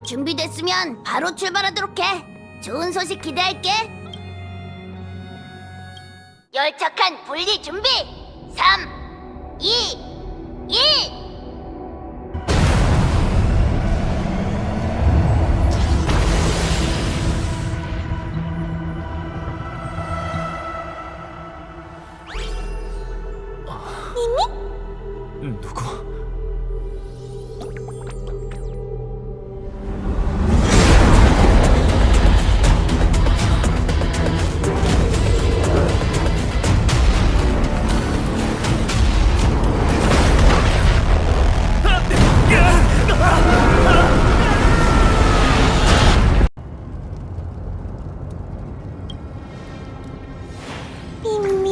준비됐으면 바로 출발하도록 해. 좋은 소식 기대할게. 열차칸 분리 준비. 3, 2, 1. 누구? 미미?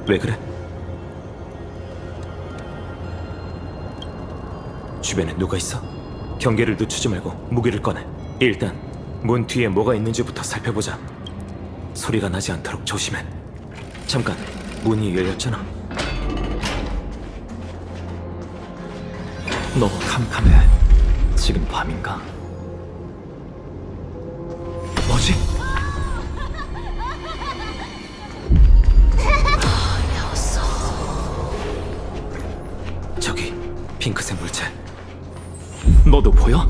왜 그래? 주변에 누가 있어? 경계를 늦추지 말고 무기를 꺼내. 일단 문 뒤에 뭐가 있는지부터 살펴보자. 소리가 나지 않도록 조심해. 잠깐, 문이 열렸잖아. 너무 캄캄해. 지금 밤인가? 뭐지? 저기 핑크색 물체. 너도 보여?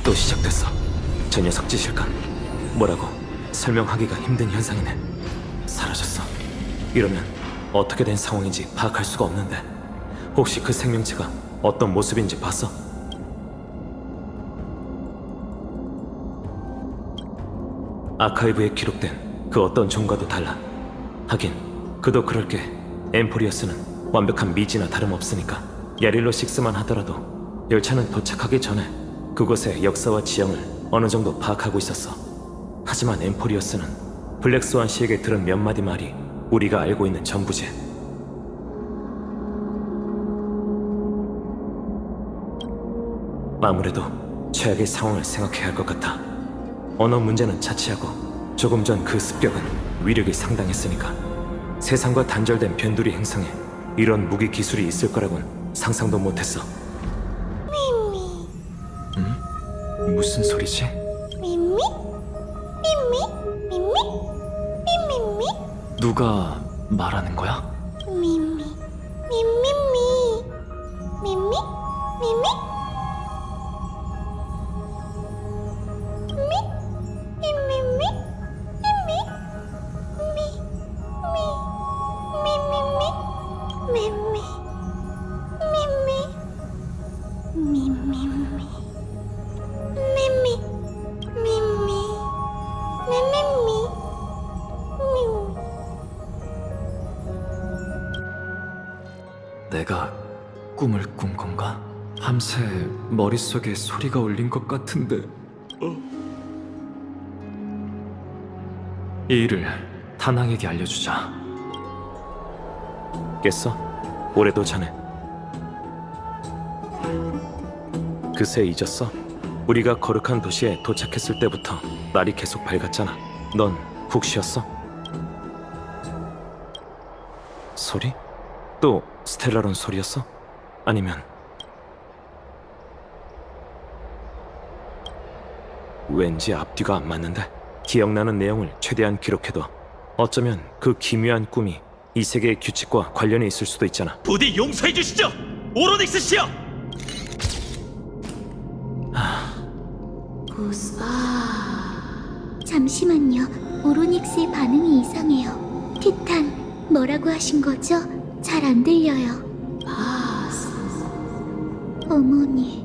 또 시작됐어. 저 녀석 짓일까? 뭐라고 설명하기가 힘든 현상이네. 사라졌어. 이러면 어떻게 된 상황인지 파악할 수가 없는데, 혹시 그 생명체가 어떤 모습인지 봤어? 아카이브에 기록된 그 어떤 종과도 달라. 하긴 그도 그럴 게 엠포리어스는 완벽한 미지나 다름없으니까. 야릴로 6만 하더라도 열차는 도착하기 전에 그곳의 역사와 지형을 어느 정도 파악하고 있었어. 하지만 엠포리어스는 블랙스완 씨에게 들은 몇 마디 말이 우리가 알고 있는 전부지. 아무래도 최악의 상황을 생각해야 할 것 같아. 언어 문제는 차치하고 조금 전 그 습격은 위력이 상당했으니까. 세상과 단절된 변두리 행성에 이런 무기 기술이 있을 거라곤 상상도 못했어. 미미. 응? 무슨 소리지? 미미? 미미? 미미? 미미미? 누가 말하는 거야? 미미. 미미미. 미미? 미미? 내가 꿈을 꾼 건가? 밤새 머릿속에 소리가 울린 것 같은데. 이 일을 다낭에게 알려주자. 깼어? 올해도 자네. 그새 잊었어? 우리가 거룩한 도시에 도착했을 때부터 날이 계속 밝았잖아. 넌 푹 쉬었어? 소리? 또 스텔라론 소리였어? 아니면 왠지 앞뒤가 안 맞는데? 기억나는 내용을 최대한 기록해둬. 어쩌면 그 기묘한 꿈이 이 세계의 규칙과 관련이 있을 수도 있잖아. 부디 용서해 주시죠, 오로닉스 씨여! 잠시만요. 오로닉스의 반응이 이상해요. 티탄, 뭐라고 하신 거죠? 잘 안 들려요. 어머니.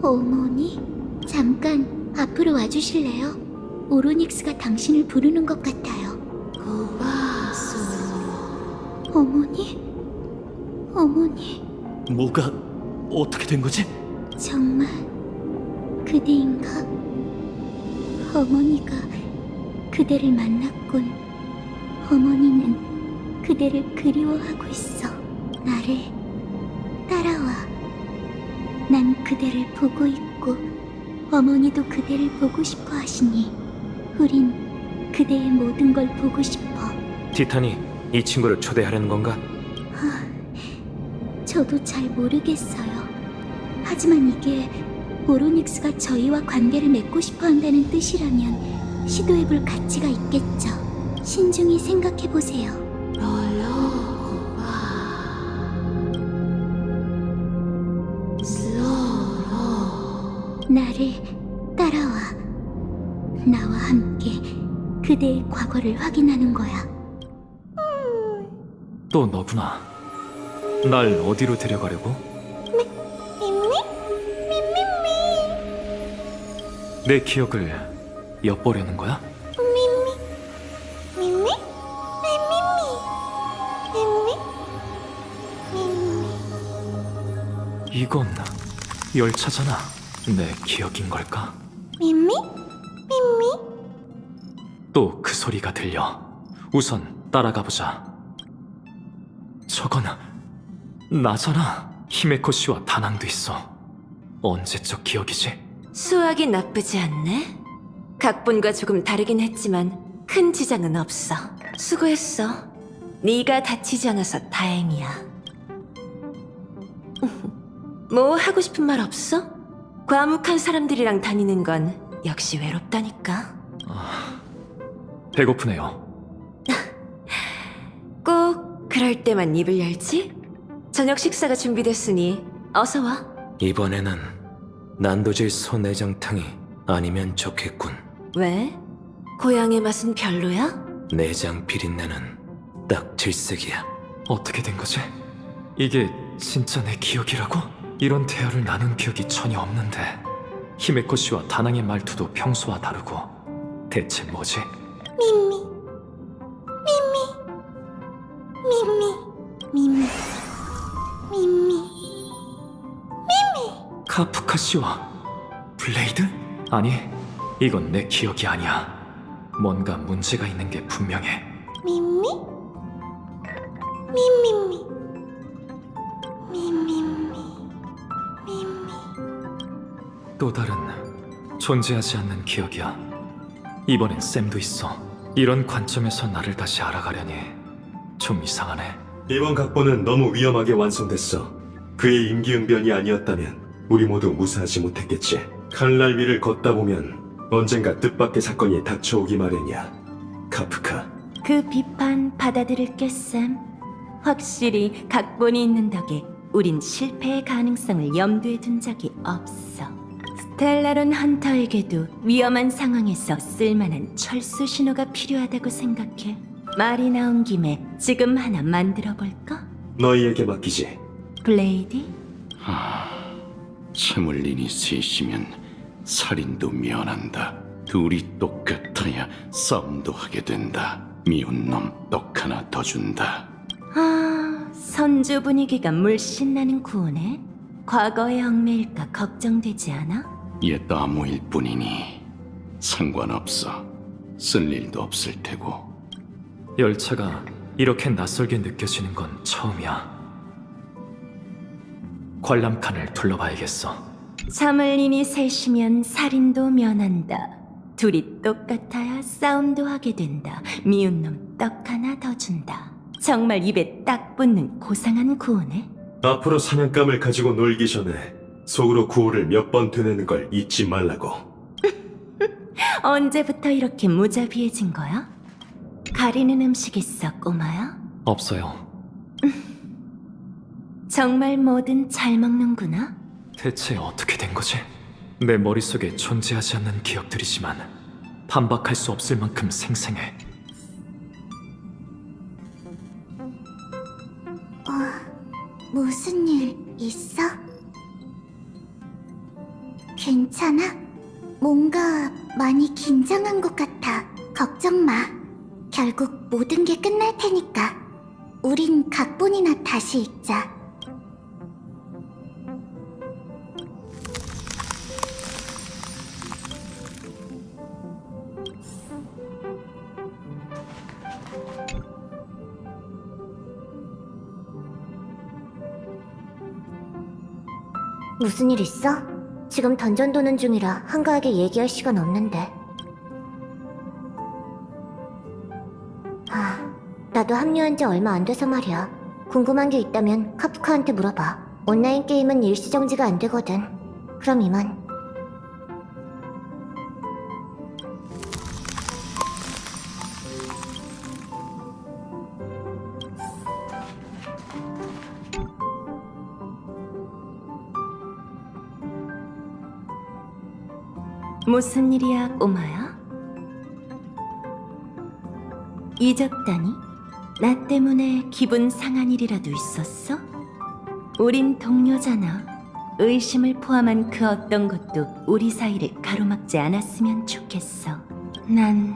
어머니? 잠깐 앞으로 와주실래요? 오로닉스가 당신을 부르는 것 같아요. 어머니? 어머니? 뭐가 어떻게 된 거지? 정말 그대인가? 어머니가 그대를 만났군. 어머니는 그대를 그리워하고 있어. 나를 따라와. 난 그대를 보고 있고 어머니도 그대를 보고 싶어 하시니 우린 그대의 모든 걸 보고 싶어. 티탄이 이 친구를 초대하려는 건가? 저도 잘 모르겠어요. 하지만 이게 오로닉스가 저희와 관계를 맺고 싶어 한다는 뜻이라면 시도해볼 가치가 있겠죠. 신중히 생각해보세요. 나를 따라와. 나와 함께 그대의 과거를 확인하는 거야. 또 너구나. 날 어디로 데려가려고? 내 기억을 엿보려는 거야? 이건 열차잖아. 내 기억인 걸까? 또 그 소리가 들려. 우선 따라가 보자. 저건 나잖아. 히메코 씨와 다낭도 있어. 언제적 기억이지? 수학이 나쁘지 않네. 각본과 조금 다르긴 했지만 큰 지장은 없어. 수고했어. 네가 다치지 않아서 다행이야. 뭐 하고 싶은 말 없어? 과묵한 사람들이랑 다니는 건 역시 외롭다니까. 배고프네요. 꼭 그럴 때만 입을 열지? 저녁 식사가 준비됐으니 어서 와. 이번에는 난도질 소내장탕이 아니면 좋겠군. 왜? 고향의 맛은 별로야? 내장 비린내는 딱 질색이야. 어떻게 된 거지? 이게 진짜 내 기억이라고? 이런 대화를 나눈 기억이 전혀 없는데. 히메코 씨와 다낭의 말투도 평소와 다르고. 대체 뭐지? 카프카 씨와 블레이드? 아니, 이건 내 기억이 아니야. 뭔가 문제가 있는 게 분명해. 또 다른 존재하지 않는 기억이야. 이번엔 샘도 있어. 이런 관점에서 나를 다시 알아가려니 좀 이상하네. 이번 각본은 너무 위험하게 완성됐어. 그의 임기응변이 아니었다면 우리 모두 무사하지 못했겠지. 칼날 위를 걷다 보면 언젠가 뜻밖의 사건이 닥쳐오기 마련이야. 카프카. 그 비판 받아들일게, 쌤. 확실히 각본이 있는 덕에 우린 실패의 가능성을 염두에 둔 적이 없어. 스텔라론 헌터에게도 위험한 상황에서 쓸만한 철수 신호가 필요하다고 생각해. 말이 나온 김에 지금 하나 만들어 볼까? 너희에게 맡기지. 블레이디? 채물린이 셋이면 살인도 면한다. 둘이 똑같아야 싸움도 하게 된다. 미운 놈 떡 하나 더 준다. 선주 분위기가 물씬 나는 구호네. 과거의 얽매일까 걱정되지 않아? 옛 아무일 뿐이니 상관없어. 쓸 일도 없을 테고. 열차가 이렇게 낯설게 느껴지는 건 처음이야. 관람칸을 둘러봐야겠어. 자물린이 셋이면 살인도 면한다. 둘이 똑같아야 싸움도 하게 된다. 미운 놈 떡 하나 더 준다. 정말 입에 딱 붙는 고상한 구호네. 앞으로 사냥감을 가지고 놀기 전에 속으로 구호를 몇 번 되뇌는 걸 잊지 말라고. 언제부터 이렇게 무자비해진 거야? 가리는 음식 있어, 꼬마야? 없어요. 정말 뭐든 잘 먹는구나. 대체 어떻게 된 거지? 내 머릿속에 존재하지 않는 기억들이지만 반박할 수 없을 만큼 생생해. 무슨 일 있어? 괜찮아? 뭔가 많이 긴장한 것 같아. 걱정 마. 결국 모든 게 끝날 테니까. 우린 각본이나 다시 읽자. 무슨 일 있어? 지금 던전 도는 중이라 한가하게 얘기할 시간 없는데. 나도 합류한 지 얼마 안 돼서 말이야. 궁금한 게 있다면 카프카한테 물어봐. 온라인 게임은 일시정지가 안 되거든. 그럼 이만. 무슨 일이야, 꼬마야? 잊었다니? 나 때문에 기분 상한 일이라도 있었어? 우린 동료잖아. 의심을 포함한 그 어떤 것도 우리 사이를 가로막지 않았으면 좋겠어. 난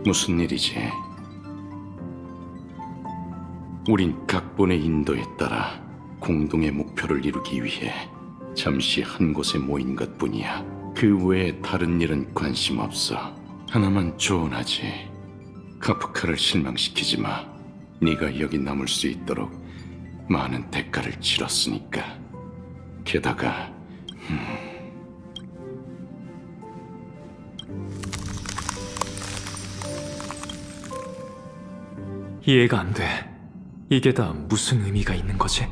무슨 일이지? 우린 각본의 인도에 따라 공동의 목표를 이루기 위해 잠시 한 곳에 모인 것뿐이야. 그 외에 다른 일은 관심 없어. 하나만 조언하지. 카프카를 실망시키지 마. 네가 여기 남을 수 있도록 많은 대가를 치렀으니까. 게다가 이해가 안 돼. 이게 다 무슨 의미가 있는 거지?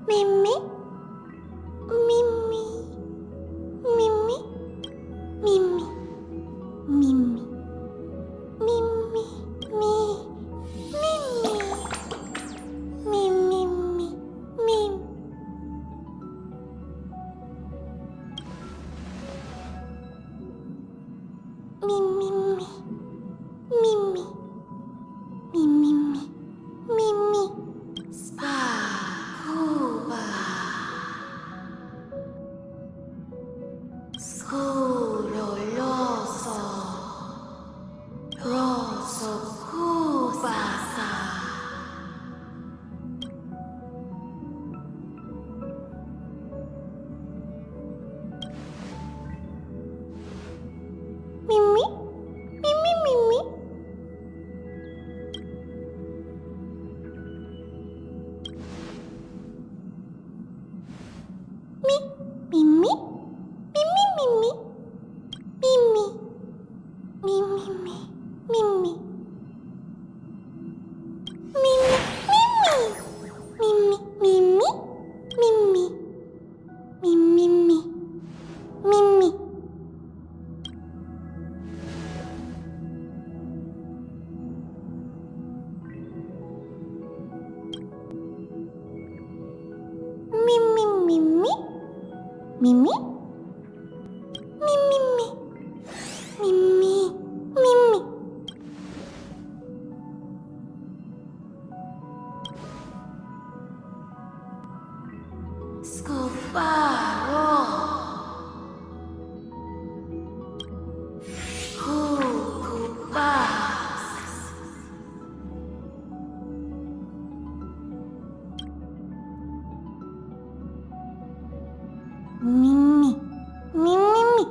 미미? 미미? 미미? 미미? 미미? 미미? 미미? 미미미? 미미미? 미미? 미미미? 미미? 스파쿠바 스쿠롤로소 로소쿠바사 미미? 미미미미? 미미? 미미미미? 미미? 미미미? 미미? 미미? 미미미? 미미? 미미미미? 미미? 미미미? 미미? 스쿠바로 쿠쿠바스 미미? 미미미?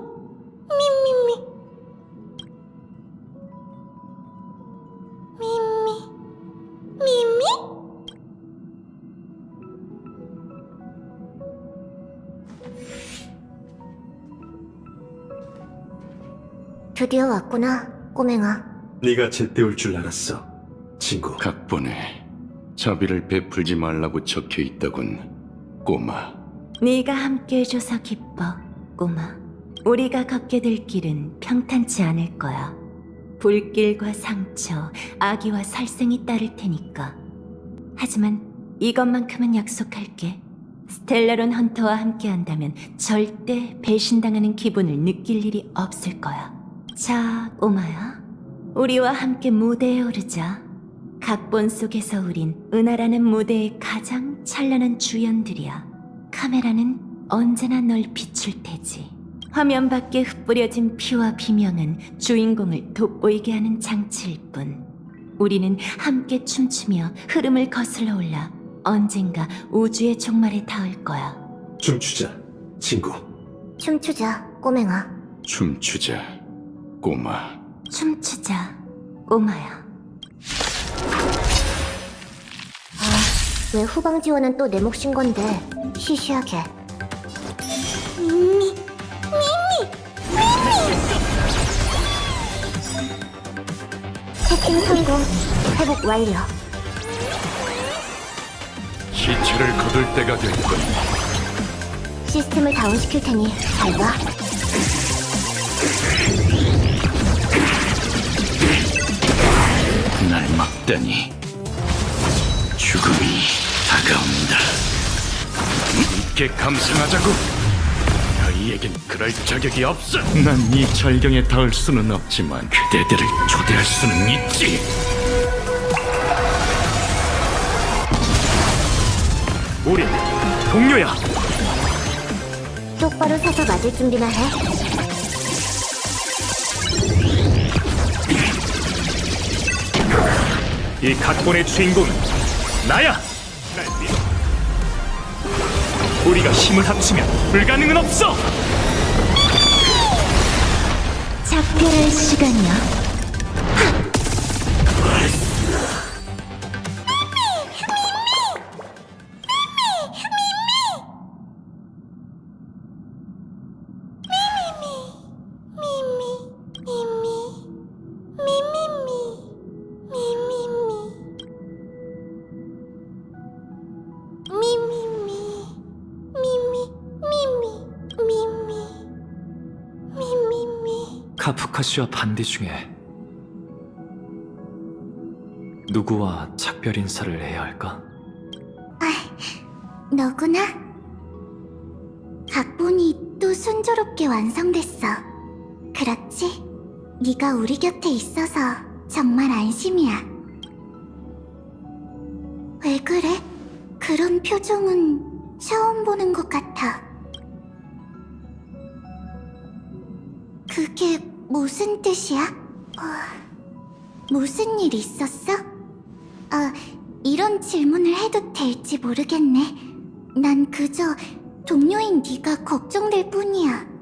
미미미? 미미? 드디어 왔구나, 꼬맹아. 네가 제때 올 줄 알았어, 친구. 각본에 자비를 베풀지 말라고 적혀 있더군. 꼬마. 네가 함께해줘서 기뻐, 꼬마. 우리가 걷게 될 길은 평탄치 않을 거야. 불길과 상처, 악의와 살생이 따를 테니까. 하지만 이것만큼은 약속할게. 스텔라론 헌터와 함께한다면 절대 배신당하는 기분을 느낄 일이 없을 거야. 자, 꼬마야. 우리와 함께 무대에 오르자. 각본 속에서 우린 은하라는 무대의 가장 찬란한 주연들이야. 카메라는 언제나 널 비출 테지. 화면 밖에 흩뿌려진 피와 비명은 주인공을 돋보이게 하는 장치일 뿐. 우리는 함께 춤추며 흐름을 거슬러 올라 언젠가 우주의 종말에 닿을 거야. 춤추자, 친구. 춤추자, 꼬맹아. 춤추자, 꼬마. 춤추자, 꼬마야. 왜 후방 지원은 또 내 몫인 건데? 시시하게. 해킹 성공. 회복 완료. 시체를 거둘 때가 됐군. 시스템을 다운시킬 테니 잘 봐. 날 막다니. 죽음이 다가온다. 함께 감상하자고. 너희에겐 그럴 자격이 없어. 난 이 절경에 닿을 수는 없지만 그대들을 초대할 수는 있지. 우린 동료야. 똑바로 서서 맞을 준비나 해. 이 각본의 주인공은 나야. 날 믿어. 우리가 힘을 합치면 불가능은 없어. 작별할 시간이야. 카프카시와 반대 중에 누구와 작별 인사를 해야 할까? 너구나? 각본이 또 순조롭게 완성됐어. 그렇지? 네가 우리 곁에 있어서 정말 안심이야. 왜 그래? 그런 표정은 처음 보는 것 같아. 그게 무슨 뜻이야? 무슨 일 있었어? 이런 질문을 해도 될지 모르겠네. 난 그저 동료인 네가 걱정될 뿐이야.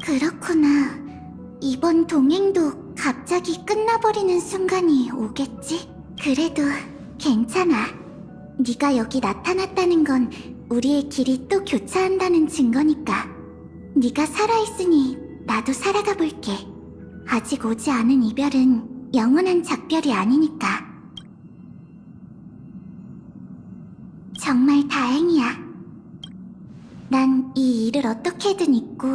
그렇구나. 이번 동행도 갑자기 끝나버리는 순간이 오겠지? 그래도 괜찮아. 네가 여기 나타났다는 건 우리의 길이 또 교차한다는 증거니까. 네가 살아있으니 나도 살아가 볼게. 아직 오지 않은 이별은 영원한 작별이 아니니까. 정말 다행이야. 난 이 일을 어떻게든 잊고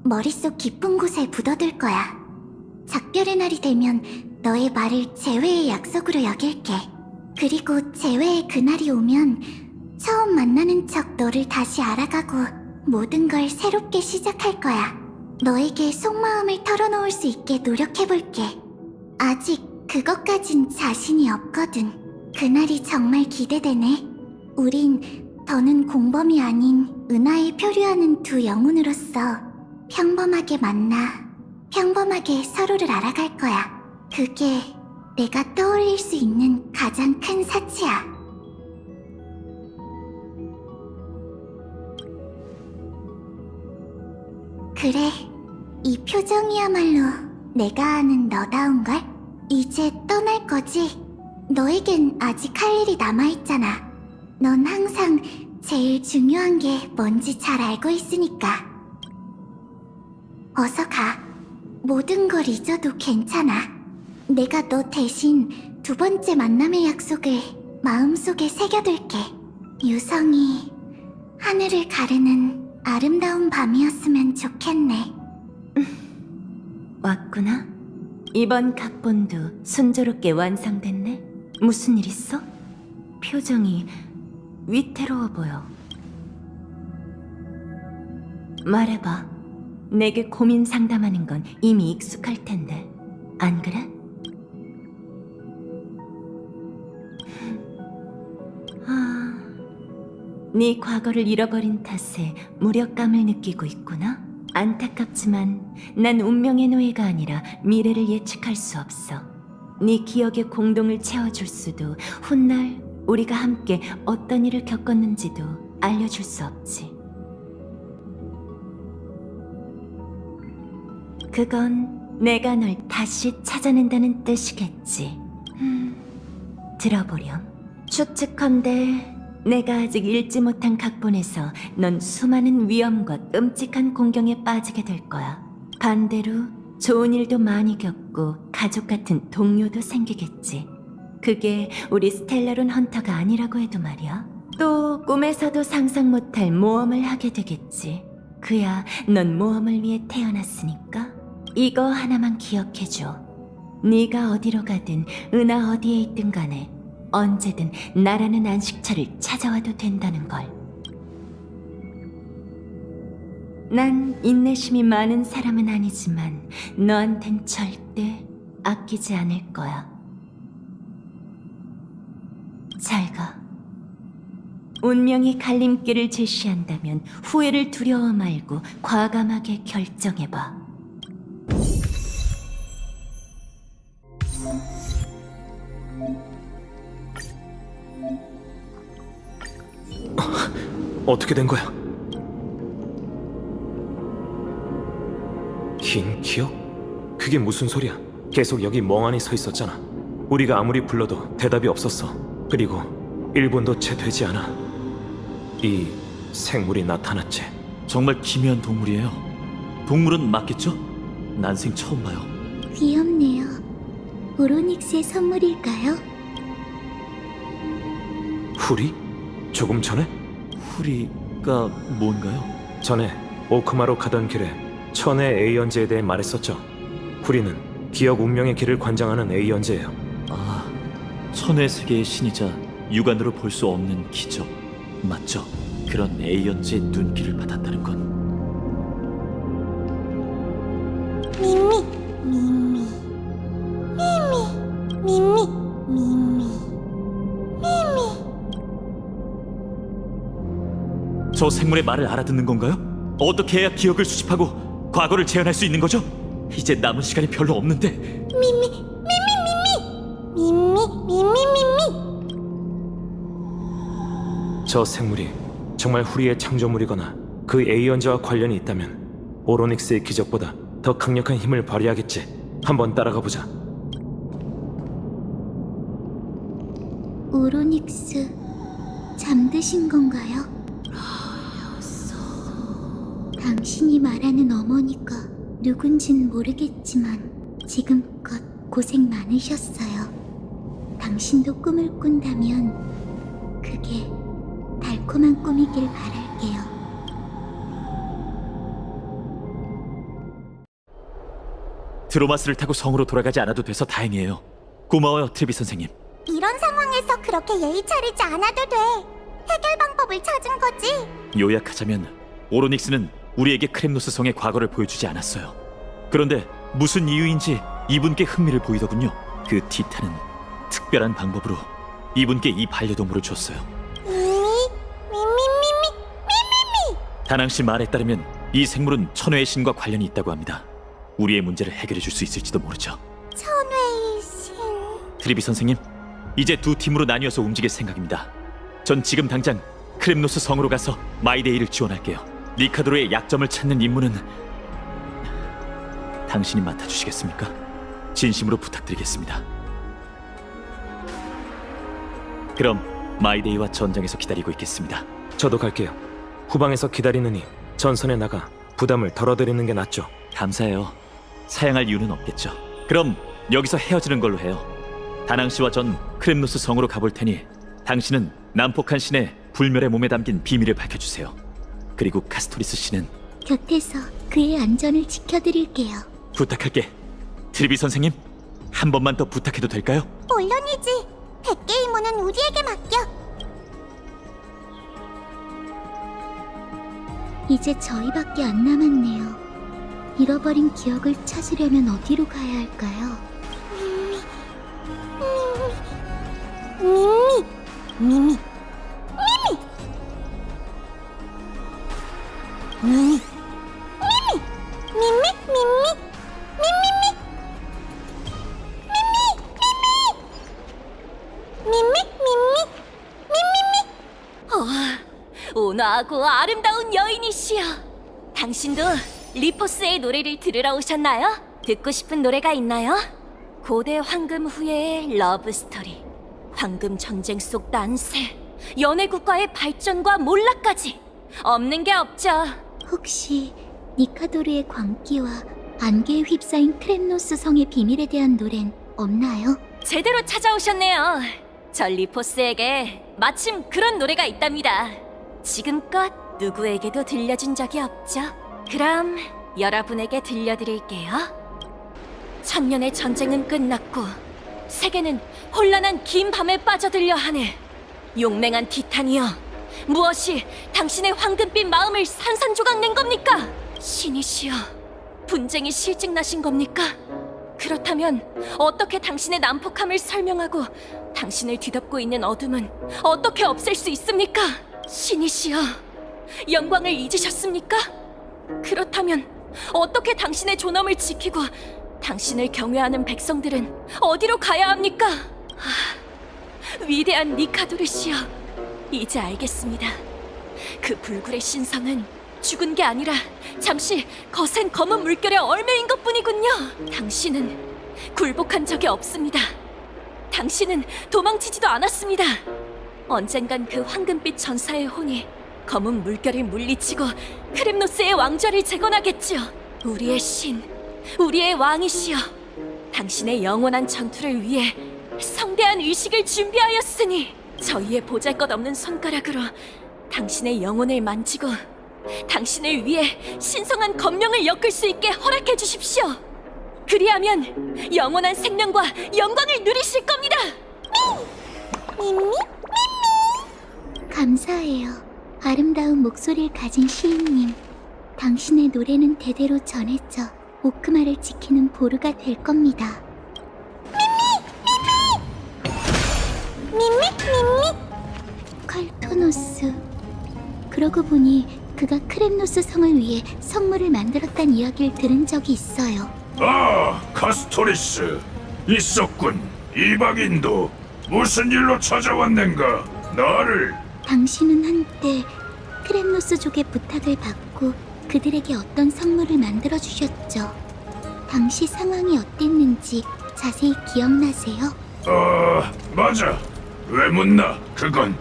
머릿속 깊은 곳에 묻어둘 거야. 작별의 날이 되면 너의 말을 재회의 약속으로 여길게. 그리고 재회의 그날이 오면 처음 만나는 척 너를 다시 알아가고 모든 걸 새롭게 시작할 거야. 너에게 속마음을 털어놓을 수 있게 노력해볼게. 아직 그것까진 자신이 없거든. 그날이 정말 기대되네. 우린 더는 공범이 아닌 은하에 표류하는 두 영혼으로서 평범하게 만나 평범하게 서로를 알아갈 거야. 그게 내가 떠올릴 수 있는 가장 큰 사치야. 그래, 이 표정이야말로 내가 아는 너다운걸? 이제 떠날 거지? 너에겐 아직 할 일이 남아있잖아. 넌 항상 제일 중요한 게 뭔지 잘 알고 있으니까. 어서 가. 모든 걸 잊어도 괜찮아. 내가 너 대신 두 번째 만남의 약속을 마음속에 새겨둘게. 유성이 하늘을 가르는 아름다운 밤이었으면 좋겠네. 왔구나. 이번 각본도 순조롭게 완성됐네. 무슨 일 있어? 표정이 위태로워 보여. 말해봐. 내게 고민 상담하는 건 이미 익숙할 텐데. 안 그래? 네 과거를 잃어버린 탓에 무력감을 느끼고 있구나. 안타깝지만 난 운명의 노예가 아니라 미래를 예측할 수 없어. 네 기억의 공동을 채워줄 수도, 훗날 우리가 함께 어떤 일을 겪었는지도 알려줄 수 없지. 그건 내가 널 다시 찾아낸다는 뜻이겠지. 들어보렴. 추측컨대 내가 아직 읽지 못한 각본에서 넌 수많은 위험과 끔찍한 공경에 빠지게 될 거야. 반대로 좋은 일도 많이 겪고 가족 같은 동료도 생기겠지. 그게 우리 스텔라론 헌터가 아니라고 해도 말이야. 또 꿈에서도 상상 못할 모험을 하게 되겠지. 그야 넌 모험을 위해 태어났으니까. 이거 하나만 기억해줘. 네가 어디로 가든 은하 어디에 있든 간에 언제든 나라는 안식처를 찾아와도 된다는 걸. 난 인내심이 많은 사람은 아니지만 너한텐 절대 아끼지 않을 거야. 잘 가. 운명이 갈림길을 제시한다면 후회를 두려워 말고 과감하게 결정해봐. 어떻게 된 거야? 긴 기억? 그게 무슨 소리야? 계속 여기 멍하니 서 있었잖아. 우리가 아무리 불러도 대답이 없었어. 그리고 1분도 채 되지 않아. 이 생물이 나타났지. 정말 기묘한 동물이에요. 동물은 맞겠죠? 난생 처음 봐요. 귀엽네요. 오로닉스의 선물일까요? 후리? 조금 전에? 후리가 뭔가요? 전에 오크마로 가던 길에 천의 에이언즈에 대해 말했었죠. 후리는 기억 운명의 길을 관장하는 에이언즈예요. 아, 천의 세계의 신이자 육안으로 볼 수 없는 기적. 맞죠? 그런 에이언즈의 눈길을 받았다는 건 미미, 미미, 미미, 미미, 미미, 미미. 저 생물의 말을 알아듣는 건가요? 어떻게 해야 기억을 수집하고 과거를 재현할 수 있는 거죠? 이제 남은 시간이 별로 없는데. 미미, 미미. 저 생물이 정말 후리의 창조물이거나 그 에이언즈와 관련이 있다면 오로닉스의 기적보다 더 강력한 힘을 발휘하겠지. 한번 따라가 보자. 오로닉스, 잠드신 건가요? 당신이 말하는 어머니가 누군진 모르겠지만 지금껏 고생 많으셨어요. 당신도 꿈을 꾼다면 그게 달콤한 꿈이길 바랄게요. 드로마스를 타고 성으로 돌아가지 않아도 돼서 다행이에요. 고마워요, 트리비 선생님. 이런 상황에서 그렇게 예의 차리지 않아도 돼. 해결 방법을 찾은 거지. 요약하자면 오로닉스는 우리에게 크렘노스 성의 과거를 보여주지 않았어요. 그런데 무슨 이유인지 이분께 흥미를 보이더군요. 그 티타는 특별한 방법으로 이분께 이 반려동물을 줬어요. 다낭씨 말에 따르면 이 생물은 천회의 신과 관련이 있다고 합니다. 우리의 문제를 해결해 줄 수 있을지도 모르죠. 천회의 신... 트리비 선생님, 이제 두 팀으로 나뉘어서 움직일 생각입니다. 전 지금 당장 크렘노스 성으로 가서 마이데이를 지원할게요. 니카도르의 약점을 찾는 임무는 당신이 맡아주시겠습니까? 진심으로 부탁드리겠습니다. 그럼 마이데이와 전장에서 기다리고 있겠습니다. 저도 갈게요. 후방에서 기다리느니 전선에 나가 부담을 덜어드리는 게 낫죠. 감사해요. 사양할 이유는 없겠죠. 그럼 여기서 헤어지는 걸로 해요. 다낭 씨와 전 크렘노스 성으로 가볼 테니 당신은 난폭한 신의 불멸의 몸에 담긴 비밀을 밝혀주세요. 그리고 카스토리스 씨는 곁에서 그의 안전을 지켜드릴게요. 부탁할게. 트리비 선생님, 한 번만 더 부탁해도 될까요? 물론이지. 100개의 임무는 우리에게 맡겨. 이제 저희밖에 안 남았네요. 잃어버린 기억을 찾으려면 어디로 가야 할까요? 미미. 온화하고 아름다운 여인이시여. 당신도 리포스의 노래를 들으러 오셨나요? 듣고 싶은 노래가 있나요? 고대 황금 후예의 러브 스토리, 황금 전쟁 속 난세, 연애 국가의 발전과 몰락까지 없는 게 없죠. 혹시 니카도르의 광기와 안개에 휩싸인 크렘노스 성의 비밀에 대한 노래는 없나요? 제대로 찾아오셨네요. 저 리포스에게 마침 그런 노래가 있답니다. 지금껏 누구에게도 들려준 적이 없죠. 그럼 여러분에게 들려드릴게요. 천년의 전쟁은 끝났고 세계는 혼란한 긴 밤에 빠져들려 하네. 용맹한 티탄이여, 무엇이 당신의 황금빛 마음을 산산조각 낸 겁니까? 신이시여, 분쟁이 실증나신 겁니까? 그렇다면 어떻게 당신의 난폭함을 설명하고 당신을 뒤덮고 있는 어둠은 어떻게 없앨 수 있습니까? 신이시여, 영광을 잊으셨습니까? 그렇다면 어떻게 당신의 존엄을 지키고 당신을 경외하는 백성들은 어디로 가야 합니까? 위대한 니카도르시여, 이제 알겠습니다. 그 불굴의 신성은 죽은 게 아니라 잠시 거센 검은 물결에 얼매인 것뿐이군요. 당신은 굴복한 적이 없습니다. 당신은 도망치지도 않았습니다. 언젠간 그 황금빛 전사의 혼이 검은 물결을 물리치고 크렘노스의 왕좌를 재건하겠지요. 우리의 신, 우리의 왕이시여, 당신의 영원한 전투를 위해 성대한 의식을 준비하였으니 저희의 보잘것없는 손가락으로 당신의 영혼을 만지고 당신을 위해 신성한 검령을 엮을 수 있게 허락해 주십시오. 그리하면 영원한 생명과 영광을 누리실 겁니다. 감사해요. 아름다운 목소리를 가진 시인님. 당신의 노래는 대대로 전해져 오크마를 지키는 보루가 될 겁니다. 칼토노스. 그러고 보니 그가 크렘노스 성을 위해 성물을 만들었단 이야기를 들은 적이 있어요. 아, 카스토리스. 있었군. 이방인도 무슨 일로 찾아왔는가? 나를. 당신은 한때 크렘노스족의 부탁을 받고 그들에게 어떤 성물을 만들어 주셨죠. 당시 상황이 어땠는지 자세히 기억나세요? 맞아. 왜 묻나? 그건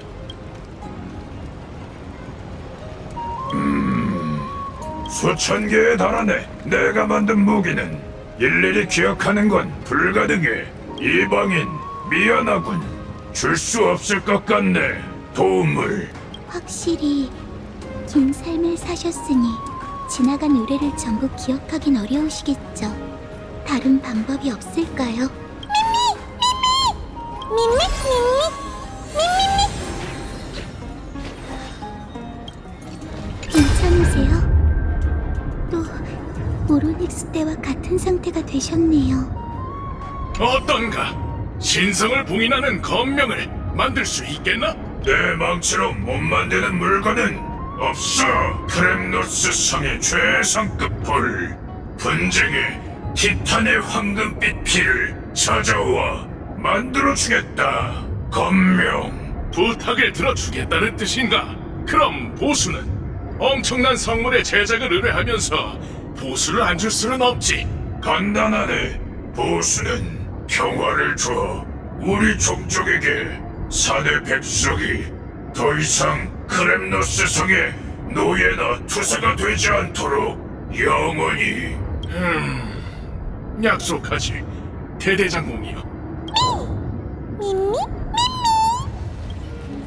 수천 개에 달하네. 내가 만든 무기는 일일이 기억하는 건 불가능해. 이방인, 미안하군. 줄 수 없을 것 같네. 도움을. 확실히 긴 삶을 사셨으니 지나간 의뢰를 전부 기억하긴 어려우시겠죠. 다른 방법이 없을까요? 괜찮으세요? 또 오로닉스 때와 같은 상태가 되셨네요. 어떤가? 신성을 봉인하는 검명을 만들 수 있겠나? 내 망치로 못 만드는 물건은 없어. 크렘노스 성의 최상급 불. 분쟁에 티탄의 황금빛 피를 찾아와 만들어주겠다. 검명. 부탁을 들어주겠다는 뜻인가? 그럼 보수는? 엄청난 성물의 제작을 의뢰하면서 보수를 안 줄 수는 없지. 간단하네. 보수는 평화를 줘. 우리 종족에게 사내 백성이 더 이상 크렘노스 성의 노예나 투사가 되지 않도록 영원히. 약속하지, 대대장공이여.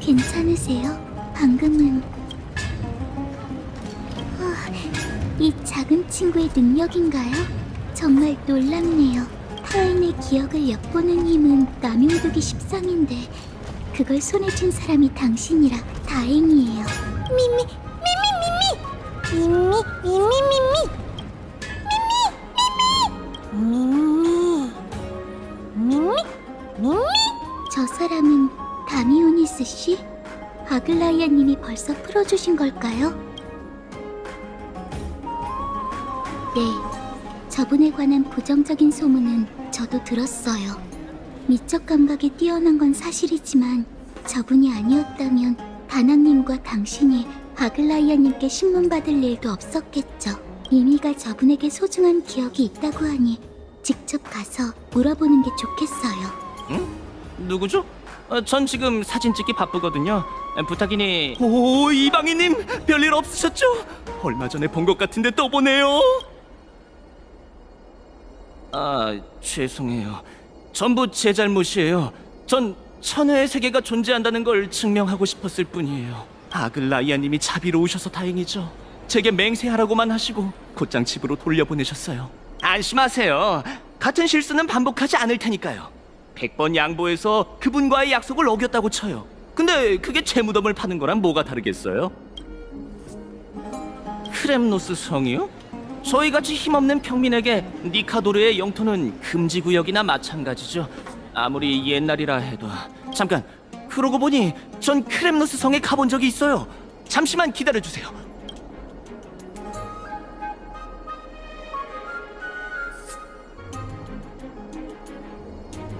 괜찮으세요? 방금은 이 작은 친구의 능력인가요? 정말 놀랍네요. 타인의 기억을 엿보는 힘은 남이 오르기 십상인데 그걸 손에 쥔 사람이 당신이라 다행이에요. 미미 저 사람은 다미오니스 씨? 아글라이아 님이 벌써 풀어주신 걸까요? 네, 저분에 관한 부정적인 소문은 저도 들었어요. 미적 감각이 뛰어난 건 사실이지만 저분이 아니었다면 다낭님과 당신이 아글라이아님께 신문받을 일도 없었겠죠. 이미가 저분에게 소중한 기억이 있다고 하니 직접 가서 물어보는 게 좋겠어요. 누구죠? 전 지금 사진 찍기 바쁘거든요. 부탁이니. 오, 이방희님 별일 없으셨죠? 얼마 전에 본 것 같은데 또 보네요. 아, 죄송해요. 전부 제 잘못이에요. 전 천혜의 세계가 존재한다는 걸 증명하고 싶었을 뿐이에요. 아글라이아님이 자비로우셔서 다행이죠. 제게 맹세하라고만 하시고 곧장 집으로 돌려보내셨어요. 안심하세요. 같은 실수는 반복하지 않을 테니까요. 100번 양보해서 그분과의 약속을 어겼다고 쳐요. 근데 그게 제 무덤을 파는 거랑 뭐가 다르겠어요? 크렘노스 성이요? 저희같이 힘없는 평민에게 니카도르의 영토는 금지구역이나 마찬가지죠. 아무리 옛날이라 해도. 잠깐, 그러고 보니 전 크렘노스 성에 가본 적이 있어요. 잠시만 기다려주세요.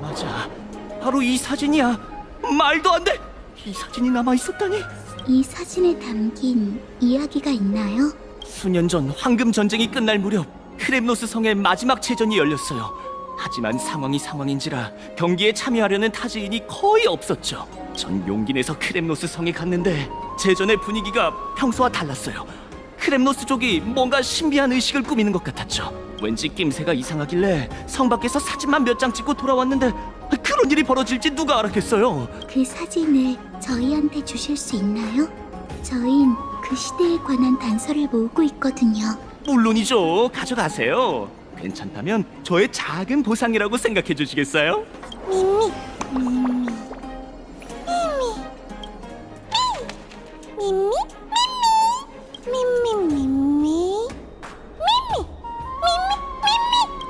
맞아, 바로 이 사진이야. 말도 안 돼! 이 사진이 남아있었다니. 이 사진에 담긴 이야기가 있나요? 수년 전 황금 전쟁이 끝날 무렵 크렘노스 성의 마지막 체전이 열렸어요. 하지만 상황인지라 경기에 참여하려는 타지인이 거의 없었죠. 전 용기 내서 크렘노스 성에 갔는데 제전의 분위기가 평소와 달랐어요. 크렘노스족이 뭔가 신비한 의식을 꾸미는 것 같았죠. 왠지 낌새가 이상하길래 성 밖에서 사진만 몇 장 찍고 돌아왔는데 그런 일이 벌어질지 누가 알았겠어요. 그 사진을 저희한테 주실 수 있나요? 저흰 그 시대에 관한 단서를 모으고 있거든요. 물론이죠. 가져가세요. 괜찮다면 저의 작은 보상이라고 생각해 주시겠어요?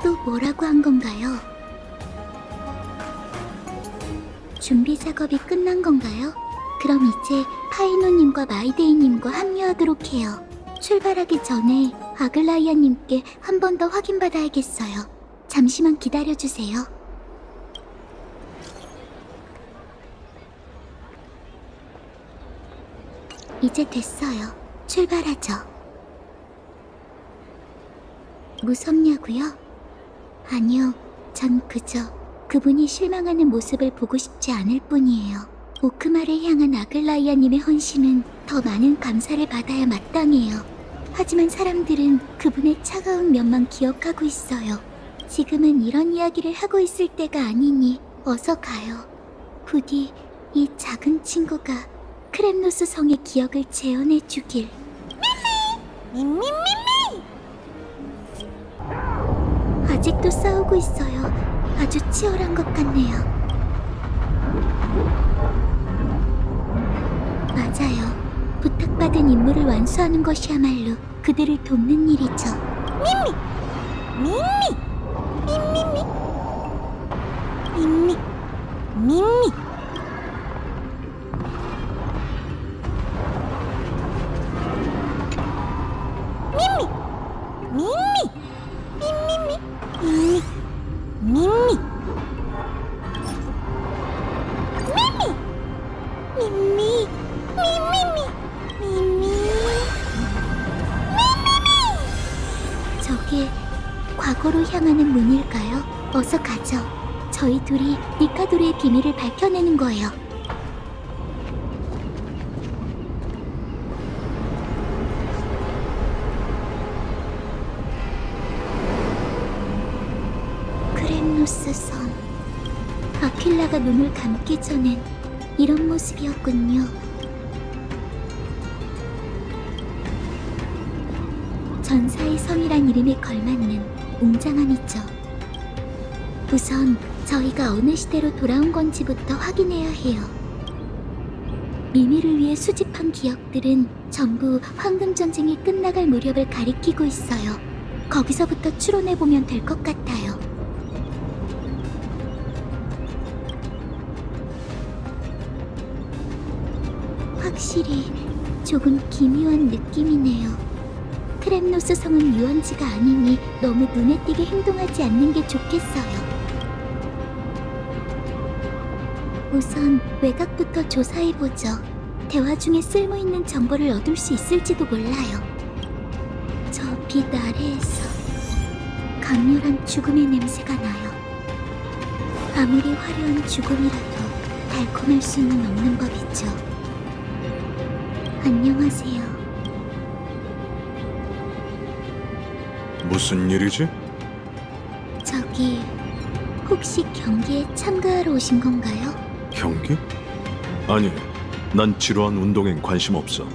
또 뭐라고 한 건가요? 준비 작업이 끝난 건가요? 그럼 이제 파이노님과 마이데이님과 합류하도록 해요. 출발하기 전에 아글라이아님께 한 번 더 확인받아야겠어요. 잠시만 기다려주세요. 이제 됐어요. 출발하죠. 무섭냐고요? 아니요, 전 그저 그분이 실망하는 모습을 보고 싶지 않을 뿐이에요. 오크마를 향한 아글라이아님의 헌신은 더 많은 감사를 받아야 마땅해요. 하지만 사람들은 그분의 차가운 면만 기억하고 있어요. 지금은 이런 이야기를 하고 있을 때가 아니니 어서 가요. 부디 이 작은 친구가 크렘노스 성의 기억을 재현해주길. 아직도 싸우고 있어요. 아주 치열한 것 같네요. 맞아요. 부탁받은 임무를 완수하는 것이야말로 그들을 돕는 일이죠. 저게 과거로 향하는 문일까요? 어서 가죠. 저희 둘이 니카도르의 비밀을 밝혀내는 거예요. 크렘노스 성. 아킬라가 눈을 감기 전엔 이런 모습이었군요. 전사의 섬이란 이름에 걸맞는 웅장함이죠. 우선 저희가 어느 시대로 돌아온 건지부터 확인해야 해요. 미미를 위해 수집한 기억들은 전부 황금전쟁이 끝나갈 무렵을 가리키고 있어요. 거기서부터 추론해보면 될 것 같아요. 확실히 조금 기묘한 느낌이네요. 크렘노스 성은 유원지가 아니니 너무 눈에 띄게 행동하지 않는 게 좋겠어요. 우선 외곽부터 조사해보죠. 대화 중에 쓸모있는 정보를 얻을 수 있을지도 몰라요. 저 빛 아래에서 강렬한 죽음의 냄새가 나요. 아무리 화려한 죽음이라도 달콤할 수는 없는 법이죠. 안녕하세요. 무슨 일이지? 저기 혹시 경기에 참가하러 오신 건가요? 경기? 아니, 난 지루한 운동엔 관심 없어.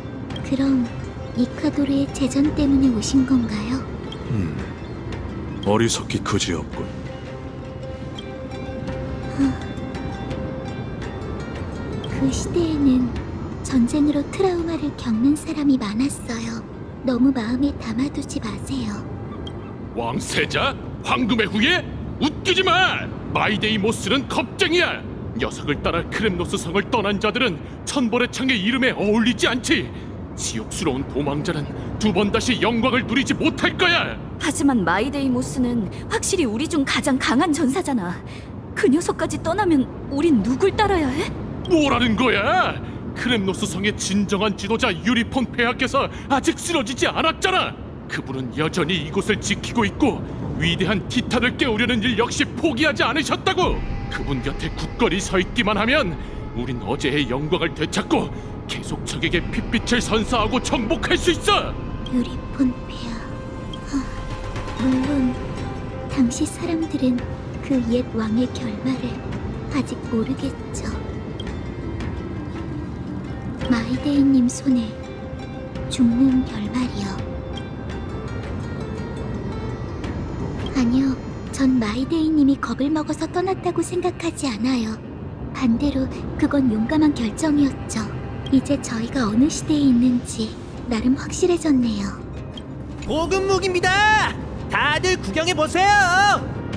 그럼 이카도르의 재전 때문에 오신 건가요? 어리석기 그지없군. 그 시대에는 전쟁으로 트라우마를 겪는 사람이 많았어요. 너무 마음에 담아두지 마세요. 왕세자? 황금의 후예? 웃기지 마! 마이데이모스는 겁쟁이야! 녀석을 따라 크렘노스 성을 떠난 자들은 천벌의 창의 이름에 어울리지 않지! 지옥스러운 도망자는 두 번 다시 영광을 누리지 못할 거야! 하지만 마이데이모스는 확실히 우리 중 가장 강한 전사잖아. 그 녀석까지 떠나면 우린 누굴 따라야 해? 뭐라는 거야? 크렘노스 성의 진정한 지도자 유리폰 폐하께서 아직 쓰러지지 않았잖아! 그분은 여전히 이곳을 지키고 있고 위대한 티탄을 깨우려는 일 역시 포기하지 않으셨다고! 그분 곁에 굳건히 서 있기만 하면 우린 어제의 영광을 되찾고 계속 적에게 핏빛을 선사하고 정복할 수 있어! 유리폰 폐하. 물론 당시 사람들은 그 옛 왕의 결말을 아직 모르겠죠. 마이데이님 손에 죽는 결말이요. 아니요, 전 마이데이님이 겁을 먹어서 떠났다고 생각하지 않아요. 반대로 그건 용감한 결정이었죠. 이제 저희가 어느 시대에 있는지 나름 확실해졌네요. 보급무기입니다. 다들 구경해보세요.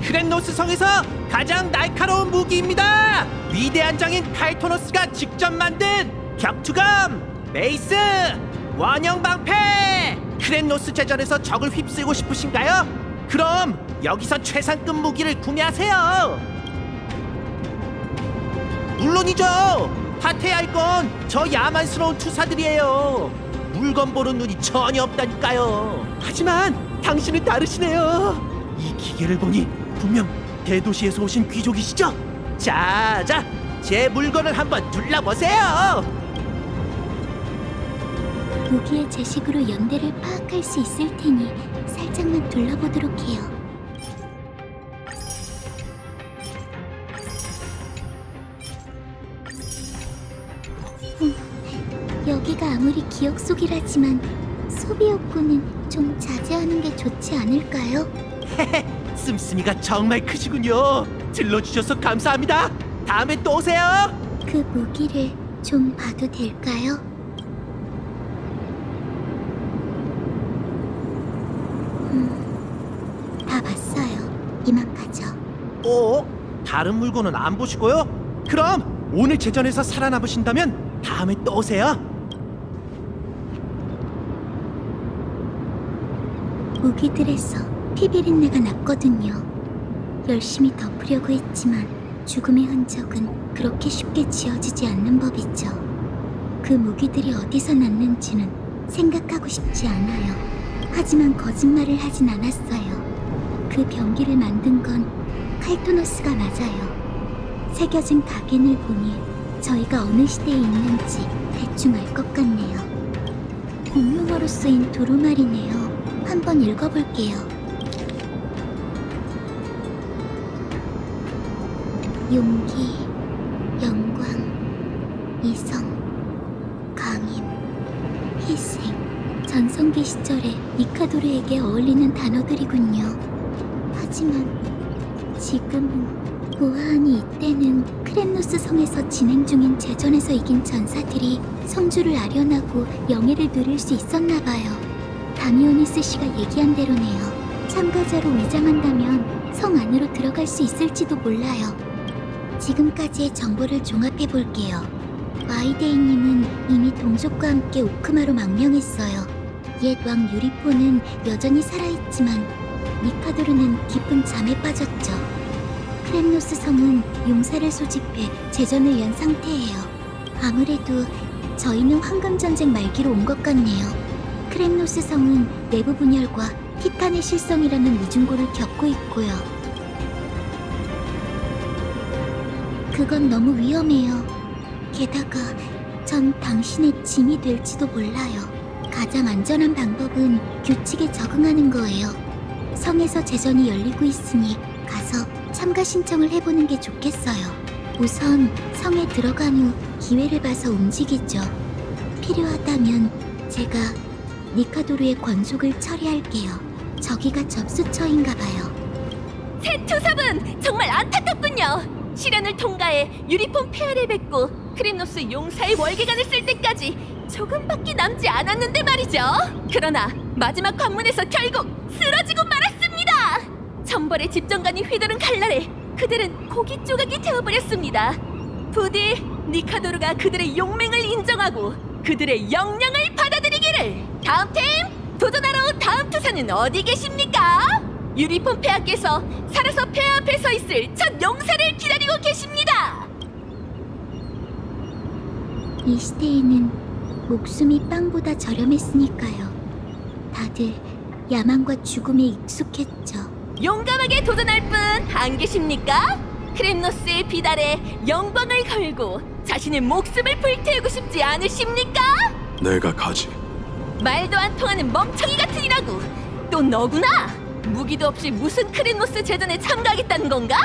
크렘노스 성에서 가장 날카로운 무기입니다. 위대한 장인 카이토노스가 직접 만든 격투감, 메이스, 원형 방패. 크렘노스 제전에서 적을 휩쓸고 싶으신가요? 그럼 여기서 최상급 무기를 구매하세요. 물론이죠. 파테야 할 건 저 야만스러운 투사들이에요. 물건 보는 눈이 전혀 없다니까요. 하지만 당신은 다르시네요. 이 기계를 보니 분명 대도시에서 오신 귀족이시죠? 자, 제 물건을 한번 둘러보세요. 무기의 제식으로 연대를 파악할 수 있을 테니 살짝만 둘러보도록 해요. 여기가 아무리 기억 속이라지만 소비 욕구는 좀 자제하는 게 좋지 않을까요? 씀씀이가 정말 크시군요. 들러주셔서 감사합니다. 다음에 또 오세요. 그 무기를 좀 봐도 될까요? 다 봤어요. 이만 가죠. 다른 물건은 안 보시고요? 그럼 오늘 제전에서 살아남으신다면 다음에 또 오세요. 무기들에서 피 비린내가 났거든요. 열심히 덮으려고 했지만 죽음의 흔적은 그렇게 쉽게 지워지지 않는 법이죠. 그 무기들이 어디서 났는지는 생각하고 싶지 않아요. 하지만 거짓말을 하진 않았어요. 그 병기를 만든 건 카이토노스가 맞아요. 새겨진 각인을 보니 저희가 어느 시대에 있는지 대충 알 것 같네요. 공용어로 쓰인 두루마리네요. 한번 읽어볼게요. 용기, 영광, 희생, 전성기 시절의 니카도르에게 어울리는 단어들이군요. 하지만 지금은 보아하니 이때는 크렘노스 성에서 진행 중인 제전에서 이긴 전사들이 성주를 아련하고 영예를 누릴 수 있었나 봐요. 다미오니스 씨가 얘기한 대로네요. 참가자로 위장한다면 성 안으로 들어갈 수 있을지도 몰라요. 지금까지의 정보를 종합해 볼게요. 와이데이님은 이미 동족과 함께 오크마로 망명했어요. 옛 왕 유리포는 여전히 살아있지만 니카도르는 깊은 잠에 빠졌죠. 크렘노스 성은 용사를 소집해 제전을 연 상태예요. 아무래도 저희는 황금전쟁 말기로 온 것 같네요. 크렘노스 성은 내부 분열과 티탄의 실성이라는 이중고를 겪고 있고요. 그건 너무 위험해요. 게다가 전 당신의 짐이 될지도 몰라요. 가장 안전한 방법은 규칙에 적응하는 거예요. 성에서 제전이 열리고 있으니 가서 참가 신청을 해보는 게 좋겠어요. 우선 성에 들어간 후 기회를 봐서 움직이죠. 필요하다면 제가 니카도르의 권속을 처리할게요. 저기가 접수처인가 봐요. 새 투섭은 정말 안타깝군요. 시련을 통과해 유리폼 폐하를 뵙고 크림노스 용사의 월계관을 쓸 때까지 조금밖에 남지 않았는데 말이죠. 그러나 마지막 관문에서 결국 쓰러지고 말았습니다. 천벌의 집정관이 휘두른 칼날에 그들은 고기 조각이 되어버렸습니다. 부디 니카도르가 그들의 용맹을 인정하고 그들의 영령을 받아들이기를. 다음 팀 도전하러 온 다음 투사는 어디 계십니까? 유리폼 폐하께서 살아서 폐하 앞에 서 있을 첫 용사를 기다리고 계십니다. 이 시대에는 목숨이 빵보다 저렴했으니까요. 다들 야망과 죽음에 익숙했죠. 용감하게 도전할 분 안 계십니까? 크렘노스의 비달에 영광을 걸고 자신의 목숨을 불태우고 싶지 않으십니까? 내가 가지. 말도 안 통하는 멍청이 같으니라고. 또 너구나. 무기도 없이 무슨 크렘노스 제전에 참가하겠다는 건가?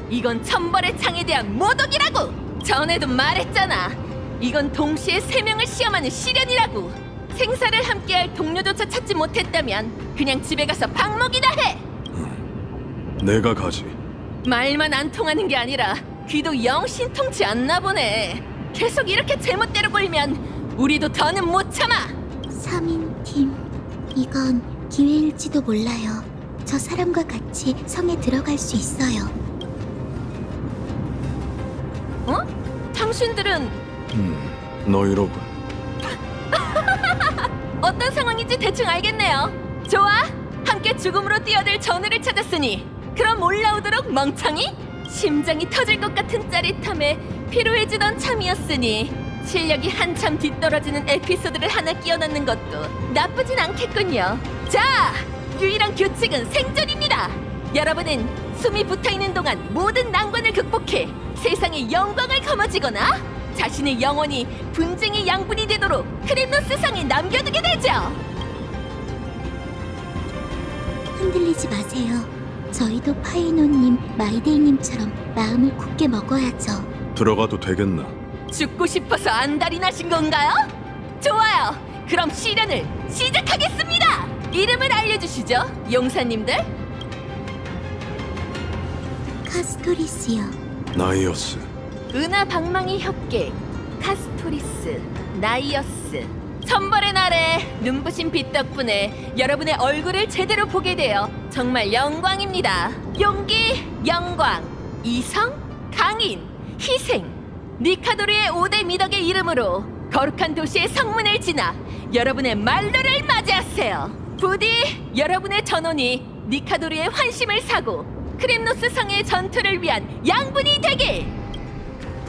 이건 천벌의 창에 대한 모독이라고. 전에도 말했잖아. 이건 동시에 3명을 시험하는 시련이라고. 생사를 함께할 동료조차 찾지 못했다면 그냥 집에 가서 방목이나 해. 내가 가지. 말만 안 통하는 게 아니라 귀도 영 신통치 않나 보네. 계속 이렇게 제멋대로 굴면 우리도 더는 못 참아. 3인팀, 이건 기회일지도 몰라요. 저 사람과 같이 성에 들어갈 수 있어요. 어? 당신들은 너희로군. 어떤 상황인지 대충 알겠네요. 좋아, 함께 죽음으로 뛰어들 전우를 찾았으니 그럼 올라오도록 멍청이? 심장이 터질 것 같은 짜릿함에 피로해지던 참이었으니 실력이 한참 뒤떨어지는 에피소드를 하나 끼워 넣는 것도 나쁘진 않겠군요. 자, 유일한 규칙은 생존입니다. 여러분은 숨이 붙어있는 동안 모든 난관을 극복해 세상의 영광을 거머쥐거나 자신의 영혼이 분쟁의 양분이 되도록 크림노스 성에 남겨두게 되죠. 흔들리지 마세요. 저희도 파이노님, 마이데이님처럼 마음을 굳게 먹어야죠. 들어가도 되겠나? 죽고 싶어서 안달이 나신 건가요? 좋아요. 그럼 시련을 시작하겠습니다. 이름을 알려주시죠, 용사님들. 카스토리스요. 나이어스. 은하 방망이 협계 카스토리스 나이어스. 천벌의 날에 눈부신 빛 덕분에 여러분의 얼굴을 제대로 보게 되어 정말 영광입니다. 용기, 영광, 이성, 강인, 희생. 니카도르의 5대 미덕의 이름으로 거룩한 도시의 성문을 지나 여러분의 말로를 맞이하세요. 부디 여러분의 전원이 니카도르의 환심을 사고 크림노스 성의 전투를 위한 양분이 되길.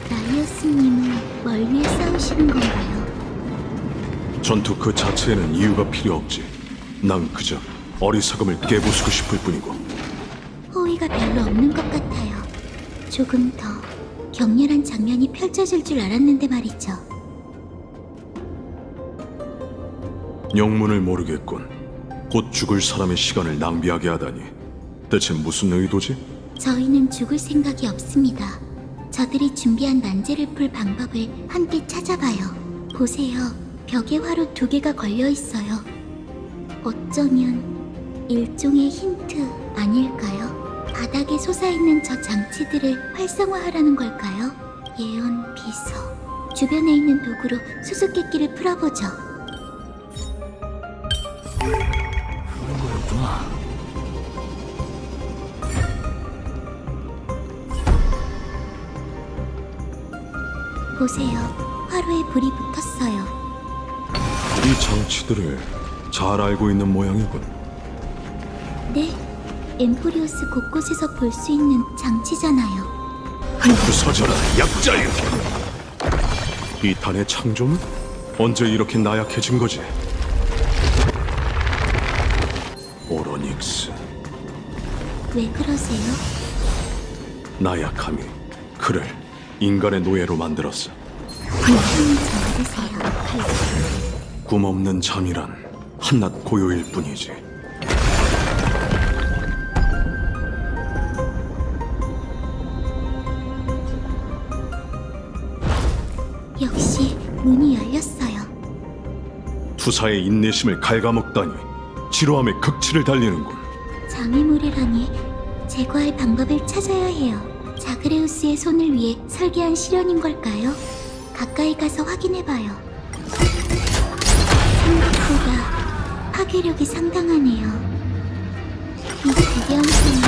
나이어스님은 뭘 위해 싸우시는 건가요? 전투 그 자체에는 이유가 필요 없지. 난 그저 어리석음을 깨부수고 싶을 뿐이고. 호의가 별로 없는 것 같아요. 조금 더 격렬한 장면이 펼쳐질 줄 알았는데 말이죠. 영문을 모르겠군. 곧 죽을 사람의 시간을 낭비하게 하다니. 대체 무슨 의도지? 저희는 죽을 생각이 없습니다. 저들이 준비한 난제를 풀 방법을 함께 찾아봐요. 보세요. 벽에 화로 2개가 걸려 있어요. 어쩌면 일종의 힌트 아닐까요? 바닥에 솟아있는 저 장치들을 활성화하라는 걸까요? 예언, 비서. 주변에 있는 도구로 수수께끼를 풀어보죠. 그런 거였구나. 보세요. 화로에 불이 붙었어요. 이 장치들을 잘 알고 있는 모양이군. 네, 엠포리오스 곳곳에서 볼 수 있는 장치잖아요. 부서져라, 약자여! 이 탄의 창조는 언제 이렇게 나약해진 거지? 오로닉스, 왜 그러세요? 나약함이 그를 인간의 노예로 만들었어. 힘이 저어드세요. 꿈없는 잠이란 한낱 고요일 뿐이지. 역시 문이 열렸어요. 투사의 인내심을 갉아먹다니 지루함의 극치를 달리는군. 장애물이라니 제거할 방법을 찾아야 해요. 자그레우스의 손을 위해 설계한 실현인 걸까요? 가까이 가서 확인해봐요. 생각보다 파괴력이 상당하네요. 이 대대함수는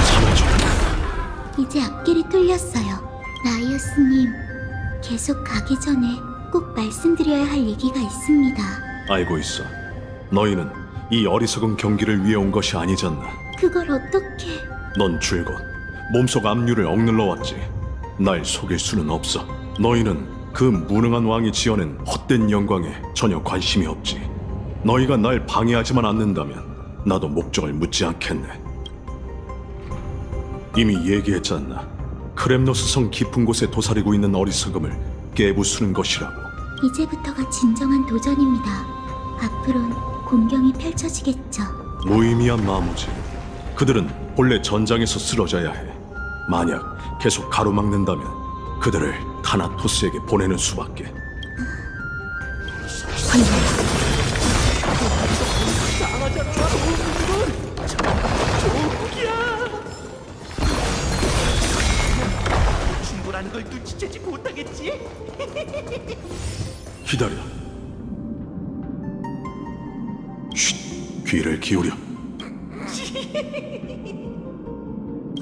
이제 앞길이 뚫렸어요. 나이어스님, 계속 가기 전에 꼭 말씀드려야 할 얘기가 있습니다. 알고 있어. 너희는 이 어리석은 경기를 위해 온 것이 아니잖아. 그걸 어떻게... 넌 줄곧 몸속 압류를 억눌러 왔지. 날 속일 수는 없어. 너희는 그 무능한 왕이 지어낸 헛된 영광에 전혀 관심이 없지. 너희가 날 방해하지만 않는다면 나도 목적을 묻지 않겠네. 이미 얘기했잖아. 크렘노스 성 깊은 곳에 도사리고 있는 어리석음을 깨부수는 것이라고. 이제부터가 진정한 도전입니다. 앞으론 공경이 펼쳐지겠죠. 무의미한 마무지. 그들은 본래 전장에서 쓰러져야 해. 만약 계속 가로막는다면 그들을 타나토스에게 보내는 수밖에. 충분한 걸 눈치채지 못하겠지? 기다려. 쉿, 귀를 기울여.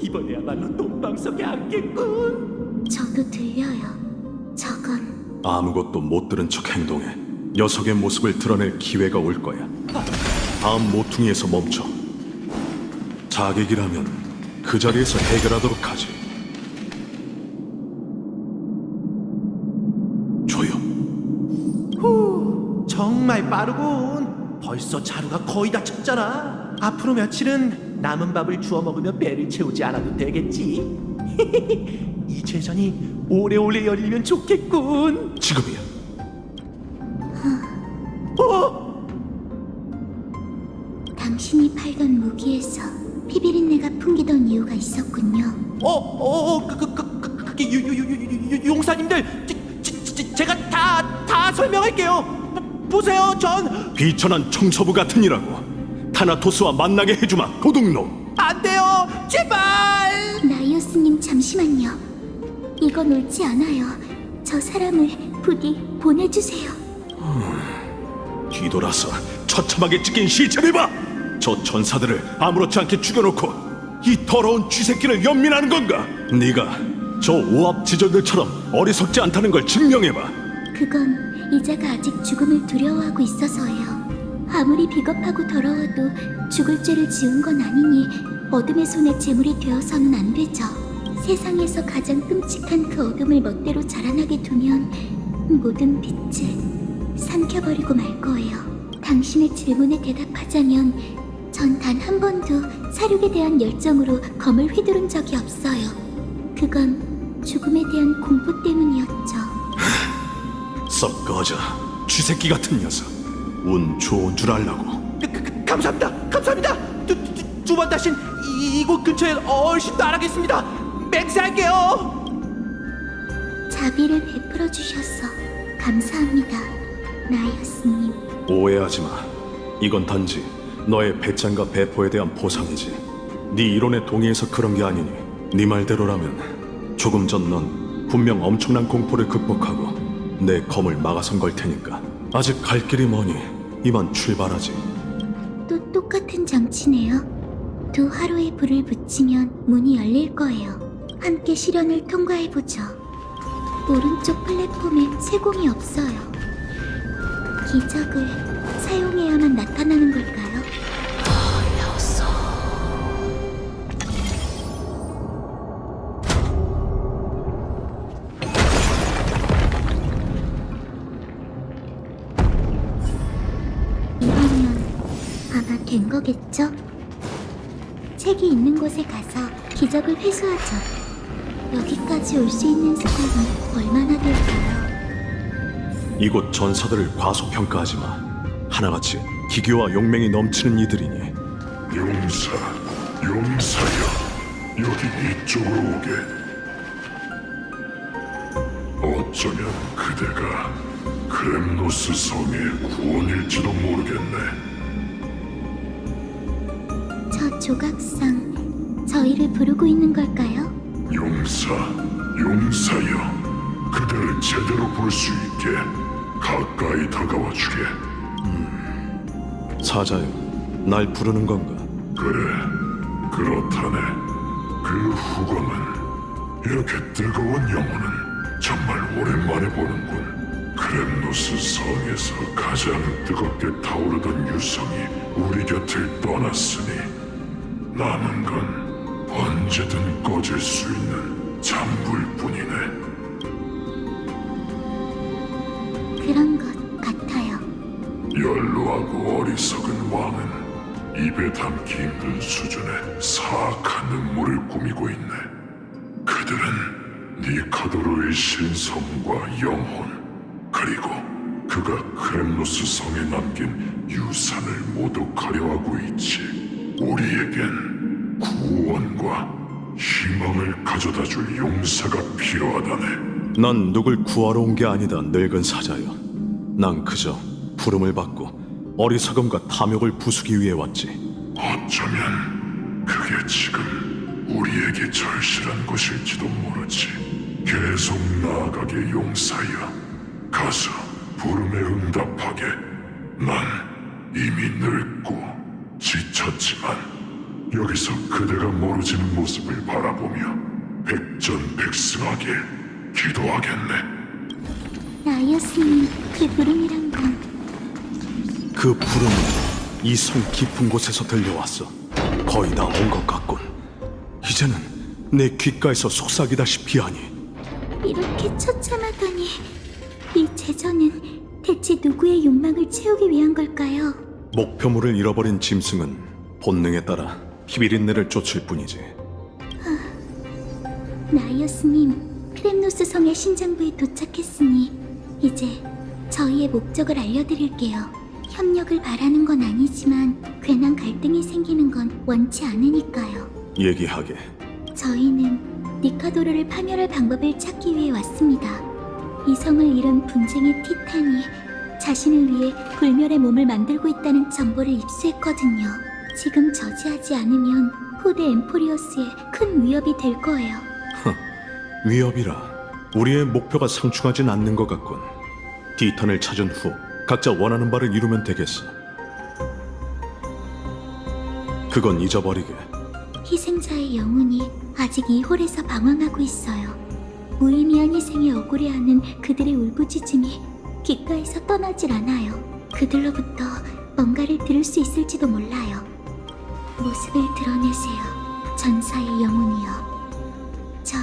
이번에야말로 똥방석에 앉겠군. 저도 들려요. 저건 아무것도 못 들은 척 행동해. 녀석의 모습을 드러낼 기회가 올 거야. 다음 모퉁이에서 멈춰. 자객이라면 그 자리에서 해결하도록 하지. 조용. 정말 빠르군. 벌써 자루가 거의 다 쳤잖아. 앞으로 며칠은 남은 밥을 주워 먹으며 배를 채우지 않아도 되겠지. 이 제전이 오래오래 열리면 좋겠군. 지금이야. 당신이 팔던 무기에서 피비린내가 풍기던 이유가 있었군요. 그게 용사님들, 제가 다 설명할게요. 보세요, 전 비천한 청소부 같으니라고. 타나토스와 만나게 해주마, 도둑놈. 안 돼요, 제발. 나이오스님 잠시만요. 이건 옳지 않아요. 저 사람을 부디 보내주세요. 뒤돌아서 처참하게 찢긴 시체를 봐! 저 전사들을 아무렇지 않게 죽여놓고 이 더러운 쥐새끼를 연민하는 건가? 네가 저 오합지졸들처럼 어리석지 않다는 걸 증명해봐. 그건 이자가 아직 죽음을 두려워하고 있어서예요. 아무리 비겁하고 더러워도 죽을 죄를 지은 건 아니니 어둠의 손에 제물이 되어서는 안 되죠. 세상에서 가장 끔찍한 그 어둠을 멋대로 자라나게 두면 모든 빛을 삼켜버리고 말 거예요. 당신의 질문에 대답하자면 전 단 한 번도 사륙에 대한 열정으로 검을 휘두른 적이 없어요. 그건 죽음에 대한 공포 때문이었죠. 썩 꺼져, 쥐새끼 같은 녀석. 운 좋은 줄 알라고. 감사합니다. 두 번 다신 이곳 근처에 얼씬 더 안 하겠습니다. 맹세할게요. 자비를 베풀어 주셔서 감사합니다. 나이어스님, 오해하지 마. 이건 단지 너의 배짱과 배포에 대한 보상이지. 네 이론에 동의해서 그런 게 아니니 네 말대로라면 조금 전 넌 분명 엄청난 공포를 극복하고 내 검을 막아선 걸 테니까 아직 갈 길이 머니 이만 출발하지. 또 똑같은 장치네요. 두 화로에 불을 붙이면 문이 열릴 거예요. 함께 시련을 통과해보죠. 오른쪽 플랫폼에 세공이 없어요. 기적을 사용해야만 나타나는 걸까요? 이러면 아마 된 거겠죠? 책이 있는 곳에 가서 기적을 회수하죠. 여기까지 올 수 있는 시간이 얼마나 될까요? 이곳 전사들을 과소평가하지 마. 하나같이 기교와 용맹이 넘치는 이들이니. 용사여, 여기 이쪽으로 오게. 어쩌면 그대가 크렘노스 성의 구원일지도 모르겠네. 저 조각상 저희를 부르고 있는 걸까요? 용사여, 그대를 제대로 부를 수 있게 가까이 다가와 주게. 사자여, 날 부르는 건가? 그래, 그렇다네. 그 후광은, 이렇게 뜨거운 영혼은 정말 오랜만에 보는군. 크렘노스 성에서 가장 뜨겁게 타오르던 유성이 우리 곁을 떠났으니 남은 건 언제든 꺼질 수 있는 잔불뿐이네. 그런 것 같아요. 연로하고 어리석은 왕은 입에 담기 힘든 수준의 사악한 음모를 꾸미고 있네. 그들은 니카도로의 신성과 영혼, 그리고 그가 크렘노스 성에 남긴 유산을 모두 가려하고 있지. 우리에겐 구원과 희망을 가져다줄 용사가 필요하다네. 난 누굴 구하러 온 게 아니다, 늙은 사자여. 난 그저 부름을 받고 어리석음과 탐욕을 부수기 위해 왔지. 어쩌면 그게 지금 우리에게 절실한 것일지도 모르지. 계속 나아가게 용사여. 가서 부름에 응답하게. 난 이미 늙고 지쳤지만 여기서 그대가 멀어지는 모습을 바라보며 백전백승하길 기도하겠네. 나이어스님, 그 부름이란 건 그 부름은 이 성 깊은 곳에서 들려왔어. 거의 다 온 것 같군. 이제는 내 귓가에서 속삭이다시피 하니. 이렇게 처참하더니 이 제전은 대체 누구의 욕망을 채우기 위한 걸까요? 목표물을 잃어버린 짐승은 본능에 따라 피비린내를 쫓을 뿐이지. 나이어스님, 크렘노스 성의 신장부에 도착했으니 이제 저희의 목적을 알려드릴게요. 협력을 바라는 건 아니지만 괜한 갈등이 생기는 건 원치 않으니까요. 얘기하게. 저희는 니카도르를 파멸할 방법을 찾기 위해 왔습니다. 이 성을 잃은 분쟁의 티탄이 자신을 위해 불멸의 몸을 만들고 있다는 정보를 입수했거든요. 지금 저지하지 않으면 후대 엠포리어스에 큰 위협이 될 거예요. 위협이라. 우리의 목표가 상충하진 않는 것 같군. 티탄을 찾은 후 각자 원하는 바를 이루면 되겠어. 그건 잊어버리게. 희생자의 영혼이 아직 이 홀에서 방황하고 있어요. 무의미한 희생에 억울해하는 그들의 울부짖음이 귓가에서 떠나질 않아요. 그들로부터 뭔가를 들을 수 있을지도 몰라요. 모습을 드러내세요, 전사의 영혼이여. 전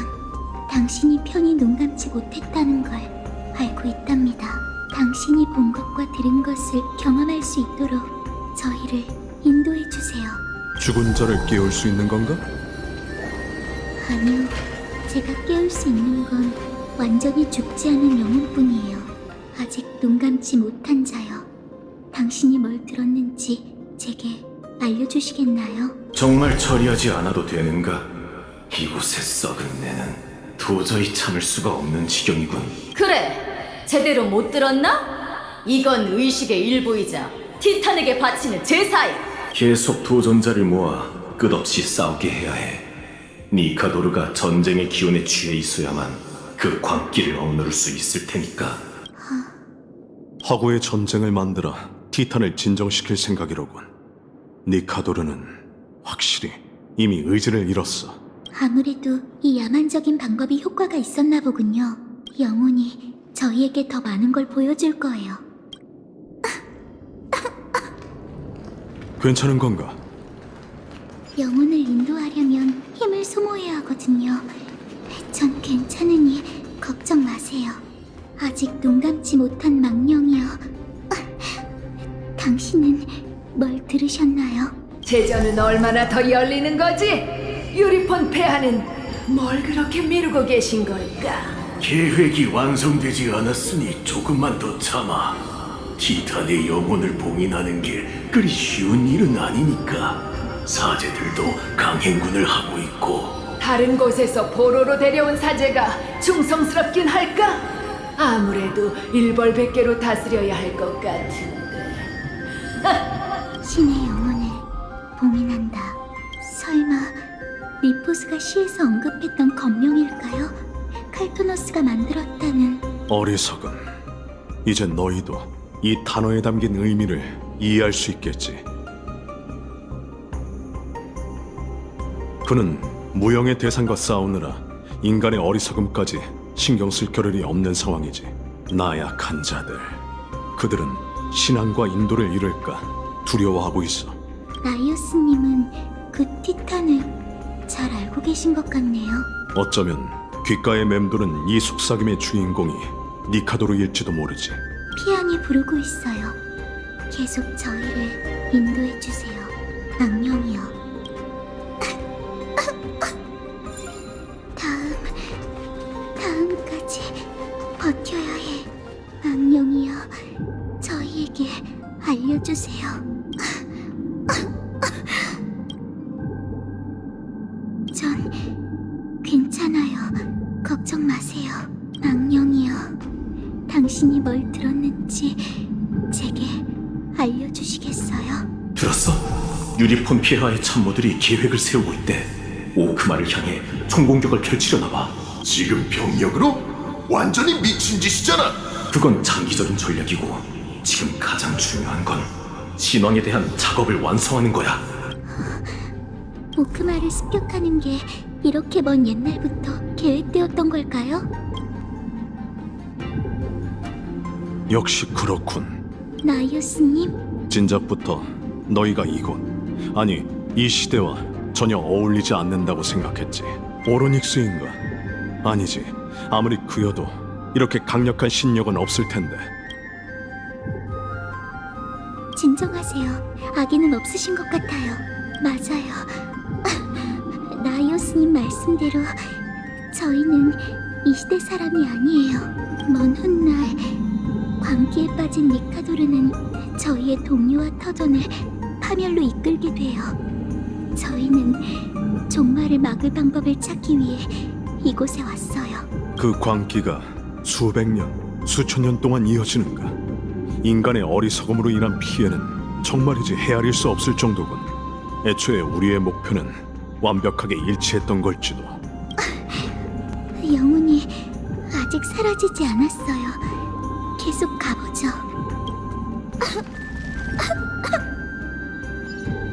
당신이 편히 눈 감지 못했다는 걸 알고 있답니다. 당신이 본 것과 들은 것을 경험할 수 있도록 저희를 인도해 주세요. 죽은 자를 깨울 수 있는 건가? 아니요, 제가 깨울 수 있는 건 완전히 죽지 않은 영혼뿐이에요. 아직 눈 감지 못한 자요. 당신이 뭘 들었는지 제게 알려주시겠나요? 정말 처리하지 않아도 되는가? 이곳의 썩은 내는 도저히 참을 수가 없는 지경이군. 그래, 제대로 못 들었나? 이건 의식의 일부이자 티탄에게 바치는 제사이. 계속 도전자를 모아 끝없이 싸우게 해야 해. 니카도르가 전쟁의 기운에 취해 있어야만 그 광기를 억누를 수 있을 테니까. 허구의 전쟁을 만들어 티탄을 진정시킬 생각이로군. 니카도르는 확실히 이미 의지를 잃었어. 아무래도 이 야만적인 방법이 효과가 있었나 보군요. 영혼이 저희에게 더 많은 걸 보여줄 거예요. 괜찮은 건가? 영혼을 인도하려면 힘을 소모해야 하거든요. 전 괜찮으니 걱정 마세요. 아직 눈 감지 못한 망령이여. 당신은 뭘 들으셨나요? 제전은 얼마나 더 열리는 거지? 유리폰 폐하는 뭘 그렇게 미루고 계신 걸까? 계획이 완성되지 않았으니 조금만 더 참아. 티탄의 영혼을 봉인하는 게 그리 쉬운 일은 아니니까. 사제들도 강행군을 하고 있고. 다른 곳에서 보로로 데려온 사제가 충성스럽긴 할까? 아무래도 일벌백계로 다스려야 할 것 같은데. 신의 영혼을 봉인한다. 설마 리포스가 시에서 언급했던 검령일까요? 칼토너스가 만들었다는. 어리석음. 이제 너희도 이 단어에 담긴 의미를 이해할 수 있겠지. 그는 무형의 대상과 싸우느라 인간의 어리석음까지 신경 쓸 겨를이 없는 상황이지. 나약한 자들. 그들은 신앙과 인도를 잃을까 두려워하고 있어. 나이오스님은 그 티탄을 잘 알고 계신 것 같네요. 어쩌면 귓가에 맴도는 이 속삭임의 주인공이 니카도르일지도 모르지. 피안이 부르고 있어요. 계속 저희를 인도해주세요. 망령이여. 다음까지 버텨야 해. 망령이여, 저희에게 알려주세요. 전 괜찮아요. 걱정 마세요. 망령이여, 당신이 뭘 들었는지 제게 알려주시겠어요? 들었어? 유리폰 폐하의 참모들이 계획을 세우고 있대. 오크마를 향해 총공격을 펼치려나 봐. 지금 병력으로? 완전히 미친 짓이잖아. 그건 장기적인 전략이고 지금 가장 중요한 건 신왕에 대한 작업을 완성하는 거야. 오크마를 습격하는 게 이렇게 먼 옛날부터 계획되었던 걸까요? 역시 그렇군. 나이오스님, 진작부터 너희가 이곳, 아니 이 시대와 전혀 어울리지 않는다고 생각했지. 오로닉스인가? 아니지. 아무리 그여도 이렇게 강력한 신력은 없을 텐데. 진정하세요. 아기는 없으신 것 같아요. 맞아요. 나이오스님 말씀대로 저희는 이 시대 사람이 아니에요. 먼 훗날 광기에 빠진 니카도르는 저희의 동료와 터전을 파멸로 이끌게 돼요. 저희는 종말을 막을 방법을 찾기 위해 이곳에 왔어요. 그 광기가 수백 년, 수천 년 동안 이어지는가? 인간의 어리석음으로 인한 피해는 정말이지 헤아릴 수 없을 정도군. 애초에 우리의 목표는 완벽하게 일치했던 걸지도. 영혼이 아직 사라지지 않았어요. 계속 가보죠.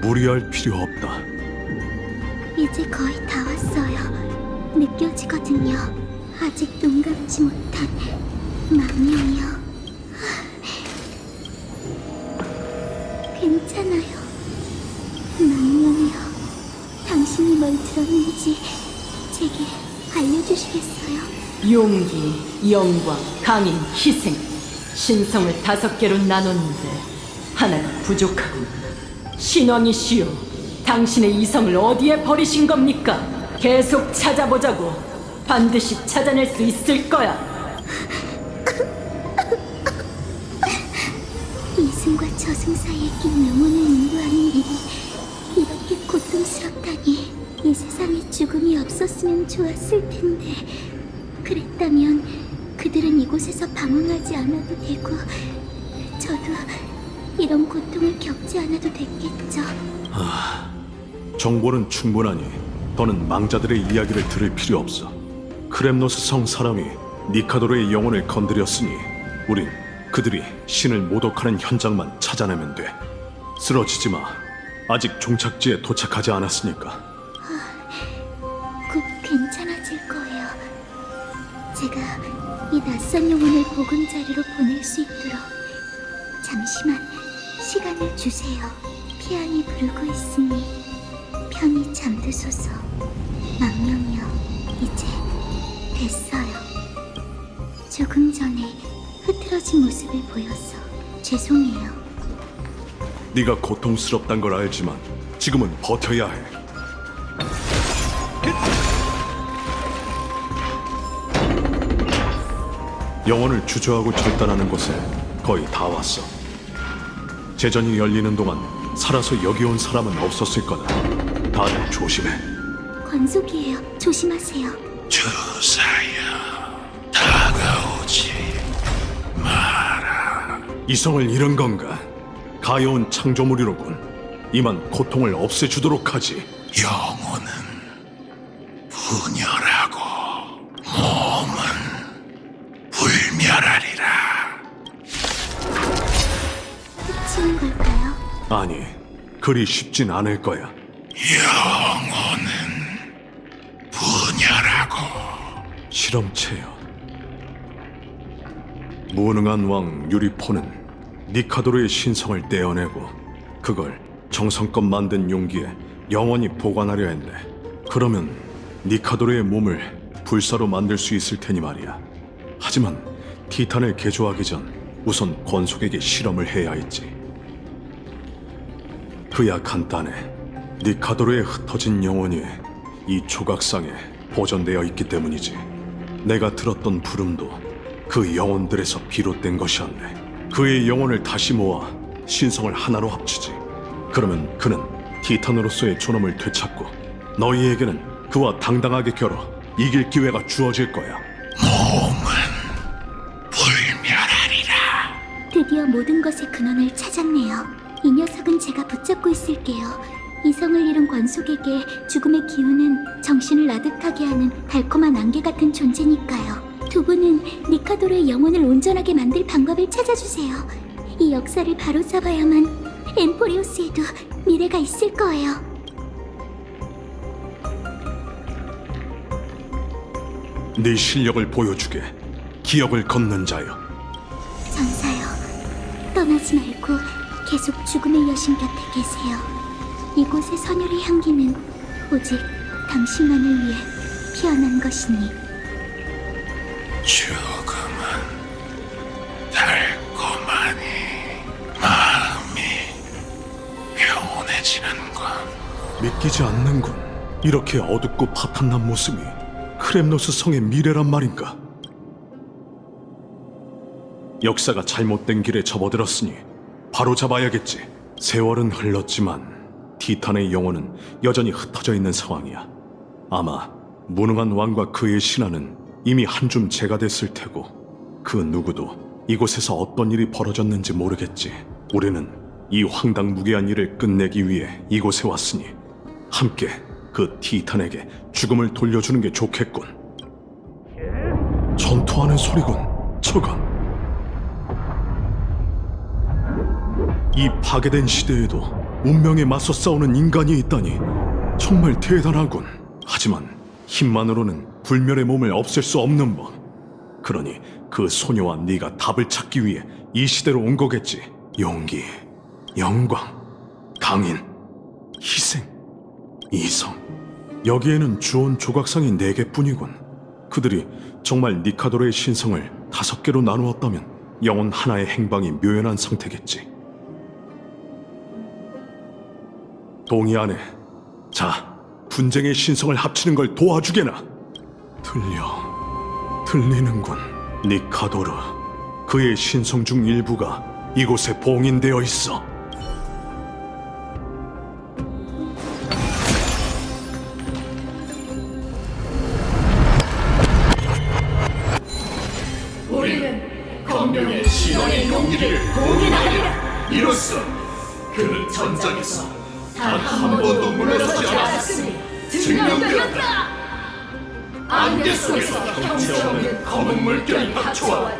무리할 필요 없다. 이제 거의 다 왔어요. 느껴지거든요. 아직 눈 감지 못한 망령이요. 괜찮아요. 망령이요. 당신이 뭘 들었는지 제게 알려주시겠어요? 용기, 영광, 강인, 희생. 신성을 5개로 나눴는데 하나가 부족하군. 신왕이시여, 당신의 이성을 어디에 버리신 겁니까? 계속 찾아보자고. 반드시 찾아낼 수 있을 거야. 이승과 저승 사이에 낀 영혼을 인도하는 일이 이렇게 고통스럽다니. 이 세상에 죽음이 없었으면 좋았을 텐데. 그랬다면 그들은 이곳에서 방황하지 않아도 되고 모두 이런 고통을 겪지 않아도 됐겠죠. 정보는 충분하니 더는 망자들의 이야기를 들을 필요 없어. 크렘노스 성 사람이 니카도르의 영혼을 건드렸으니 우린 그들이 신을 모독하는 현장만 찾아내면 돼. 쓰러지지 마. 아직 종착지에 도착하지 않았으니까. 곧 괜찮아질 거예요. 제가 이 낯선 영혼을 보금자리로 보낼 수 있도록 잠시만 시간을 주세요. 피안이 부르고 있으니 편히 잠드소서. 망령이여, 이제 됐어요. 조금 전에 흐트러진 모습을 보여서 죄송해요. 네가 고통스럽단 걸 알지만 지금은 버텨야 해. 영혼을 주저하고 절단하는 곳에 거의 다 왔어. 제전이 열리는 동안 살아서 여기 온 사람은 없었을 거다. 다들 조심해. 관속이에요. 조심하세요. 주사야, 다가오지 마라. 이성을 잃은 건가? 가여운 창조물이로군. 이만 고통을 없애주도록 하지. 영혼은 분열하고 몸은 불멸하리라. 끝이는 걸까요? 아니, 그리 쉽진 않을 거야. 영혼은 분열하고 실험체요. 무능한 왕 유리포는 니카도르의 신성을 떼어내고 그걸 정성껏 만든 용기에 영원히 보관하려 했네. 그러면 니카도르의 몸을 불사로 만들 수 있을 테니 말이야. 하지만 티탄을 개조하기 전 우선 권속에게 실험을 해야 했지. 그야 간단해. 니카도르의 흩어진 영혼이 이 조각상에 보존되어 있기 때문이지. 내가 들었던 부름도 그 영혼들에서 비롯된 것이었네. 그의 영혼을 다시 모아 신성을 하나로 합치지. 그러면 그는 티탄으로서의 존엄을 되찾고 너희에게는 그와 당당하게 겨뤄 이길 기회가 주어질 거야. 몸은 불멸하리라. 드디어 모든 것의 근원을 찾았네요. 이 녀석은 제가 붙잡고 있을게요. 이성을 잃은 관속에게 죽음의 기운은 정신을 아득하게 하는 달콤한 안개 같은 존재니까요. 두 분은 니카도르의 영혼을 온전하게 만들 방법을 찾아주세요. 이 역사를 바로잡아야만 엠포리오스에도 미래가 있을 거예요. 네 실력을 보여주게. 기억을 걷는 자여. 전사요, 떠나지 말고 계속 죽음의 여신 곁에 계세요. 이곳의 선율의 향기는 오직 당신만을 위해 피어난 것이니. 죽음은 달콤하니 마음이 평온해지는군. 믿기지 않는군. 이렇게 어둡고 파탄난 모습이 크렘노스 성의 미래란 말인가? 역사가 잘못된 길에 접어들었으니 바로 잡아야겠지. 세월은 흘렀지만 티탄의 영혼은 여전히 흩어져 있는 상황이야. 아마 무능한 왕과 그의 신하는 이미 한줌 재가 됐을 테고 그 누구도 이곳에서 어떤 일이 벌어졌는지 모르겠지. 우리는 이 황당무계한 일을 끝내기 위해 이곳에 왔으니 함께 그 티탄에게 죽음을 돌려주는 게 좋겠군. 전투하는 소리군. 저건 이 파괴된 시대에도 운명에 맞서 싸우는 인간이 있다니 정말 대단하군. 하지만 힘만으로는 불멸의 몸을 없앨 수 없는 법. 그러니 그 소녀와 네가 답을 찾기 위해 이 시대로 온 거겠지. 용기, 영광, 강인, 희생, 이성. 여기에는 주온 조각상이 4개뿐이군. 그들이 정말 니카도르의 신성을 5개로 나누었다면 영혼 하나의 행방이 묘연한 상태겠지. 동의하네. 자, 분쟁의 신성을 합치는 걸 도와주게나. 들리는군. 니카도르, 그의 신성 중 일부가 이곳에 봉인되어 있어. 우리는 검명의 신원의 용기를 봉인하려 이로써 그는 전장에서 단 한 번도 물러서지 않았으니 증명되었다. 안개 속에서 형체 없는 검은 물결이 닥쳐와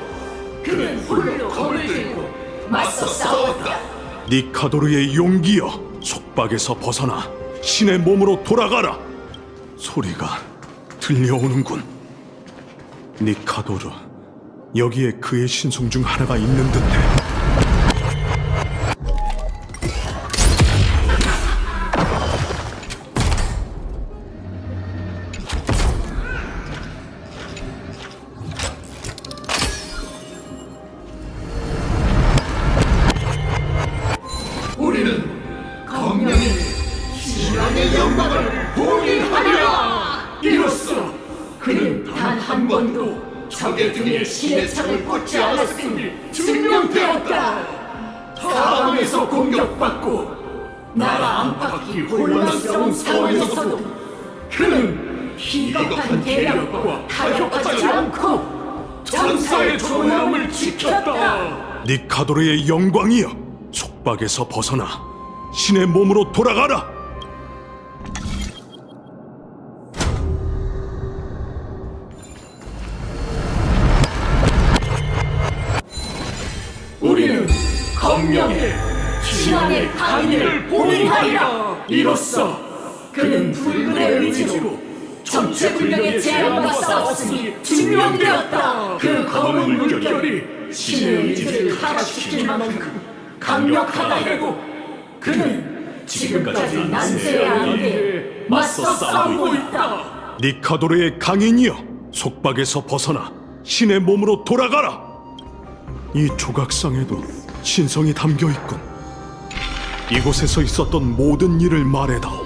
그는 홀로 검을 들고 맞서 싸웠다. 니카도르의 용기여, 속박에서 벗어나 신의 몸으로 돌아가라. 소리가 들려오는군. 니카도르, 여기에 그의 신성 중 하나가 있는 듯해. 우리는 검명의 신앙의 영광을 봉인하리라. 이로써 그는 단 한 번도 적의 등에 신의 창을 꽂지 않았음이 증명되었다. 사방에서 공격받고 나라 안팎이 혼란스러운 상황에서도 그는 비겁한 계략과 타협하지 않고 전사의 존엄을 지켰다. 니카도르의 영광이여, 속박에서 벗어나 신의 몸으로 돌아가라. 우리는 검명의 신앙의 강인을 봉인하리라. 이로써 그는 붉은의 의지로 정체불명의 재앙과 싸웠으니 증명되었다. 그 검은 물결이 신의 의지를 타락시킬 만큼 강력하다 해도 그는 지금까지 난세의 안개에 맞서 싸우고 있다. 니카도르의 강인이여, 속박에서 벗어나 신의 몸으로 돌아가라. 이 조각상에도 신성이 담겨 있군. 이곳에서 있었던 모든 일을 말해다오.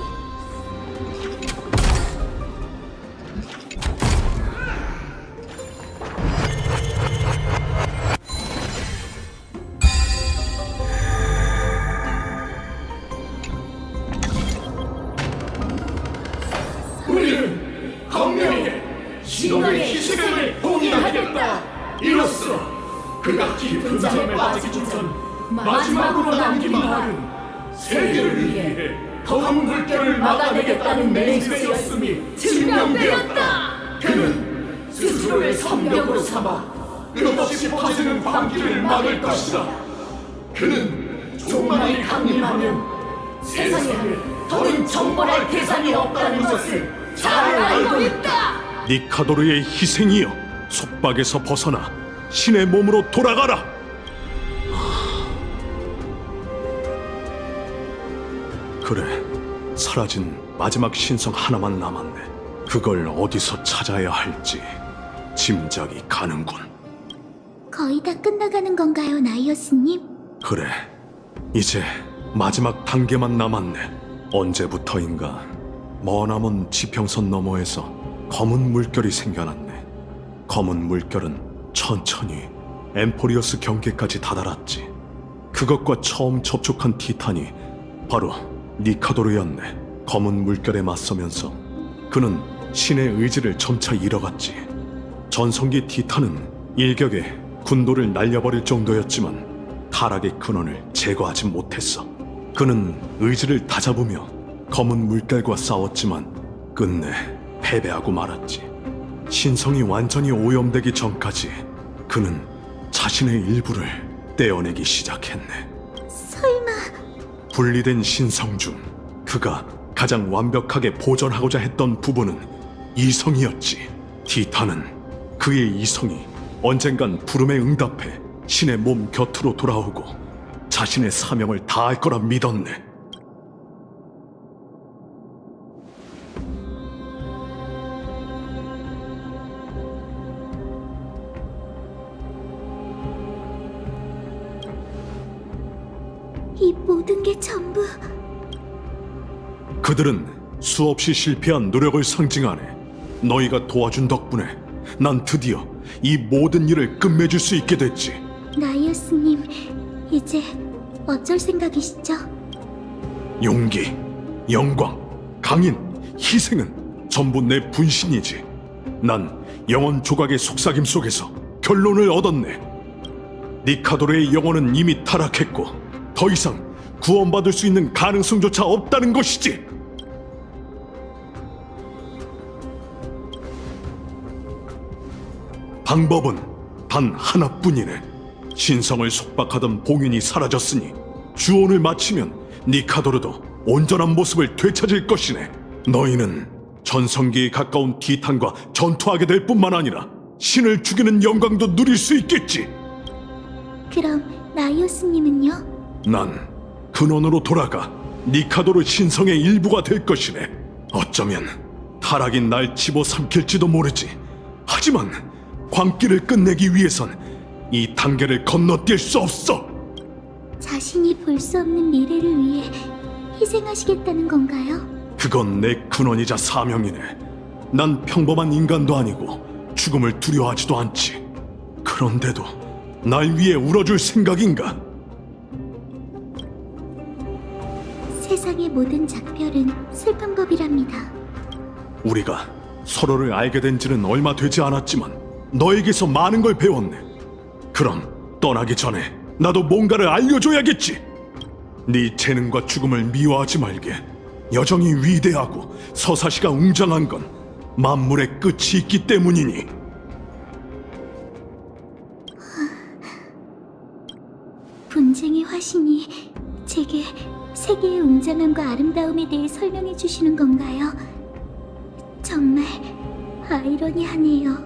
우리는 검명의 신앙의 희생을 봉인하겠다. 이로써 그가 깊은 잠에 빠지기 전 마지막으로 남긴 말은 세계를 위해 검은 물결을 막아내겠다는 맹세였음이 증명되었다. 그는 스스로의 성벽으로 삼아 끝없이 퍼지는 광기를 막을 것이다. 그는 종말이 강림하면 세상에 더는 정벌할 대상이 없다는 것을 잘 알고 있다. 니카도르의 희생이여, 속박에서 벗어나 신의 몸으로 돌아가라. 그래, 사라진 마지막 신성 하나만 남았네. 그걸 어디서 찾아야 할지 짐작이 가는군. 거의 다 끝나가는 건가요, 나이어스님? 그래, 이제 마지막 단계만 남았네. 언제부터인가 머나먼 지평선 너머에서 검은 물결이 생겨났네. 검은 물결은 천천히 엠포리어스 경계까지 다다랐지. 그것과 처음 접촉한 티탄이 바로 니카도르였네. 검은 물결에 맞서면서 그는 신의 의지를 점차 잃어갔지. 전성기 티탄은 일격에 군도를 날려버릴 정도였지만 타락의 근원을 제거하지 못했어. 그는 의지를 다잡으며 검은 물결과 싸웠지만 끝내 패배하고 말았지. 신성이 완전히 오염되기 전까지 그는 자신의 일부를 떼어내기 시작했네. 설마... 분리된 신성 중 그가 가장 완벽하게 보존하고자 했던 부분은 이성이었지. 티탄은 그의 이성이 언젠간 부름에 응답해 신의 몸 곁으로 돌아오고 자신의 사명을 다할 거라 믿었네. 이 모든 게 전부... 그들은 수없이 실패한 노력을 상징하네. 너희가 도와준 덕분에 난 드디어 이 모든 일을 끝맺을 수 있게 됐지. 나이어스님, 이제 어쩔 생각이시죠? 용기, 영광, 강인, 희생은 전부 내 분신이지. 난 영원 조각의 속삭임 속에서 결론을 얻었네. 니카도르의 영혼은 이미 타락했고 더 이상 구원받을 수 있는 가능성조차 없다는 것이지. 방법은 단 하나뿐이네. 신성을 속박하던 봉인이 사라졌으니 주온을 마치면 니카도르도 온전한 모습을 되찾을 것이네. 너희는 전성기에 가까운 티탄과 전투하게 될 뿐만 아니라 신을 죽이는 영광도 누릴 수 있겠지. 그럼 나이오스님은요? 난 근원으로 돌아가 니카도르 신성의 일부가 될 것이네. 어쩌면 타락이 날 집어삼킬지도 모르지. 하지만 광기를 끝내기 위해선 이 단계를 건너뛸 수 없어. 자신이 볼 수 없는 미래를 위해 희생하시겠다는 건가요? 그건 내 근원이자 사명이네. 난 평범한 인간도 아니고 죽음을 두려워하지도 않지. 그런데도 날 위해 울어줄 생각인가? 세상의 모든 작별은 슬픈 법이랍니다. 우리가 서로를 알게 된 지는 얼마 되지 않았지만 너에게서 많은 걸 배웠네. 그럼 떠나기 전에 나도 뭔가를 알려줘야겠지. 네 재능과 죽음을 미워하지 말게. 여정이 위대하고 서사시가 웅장한 건 만물의 끝이 있기 때문이니. 분쟁의 화신이 제게 세계의 웅장함과 아름다움에 대해 설명해 주시는 건가요? 정말 아이러니하네요.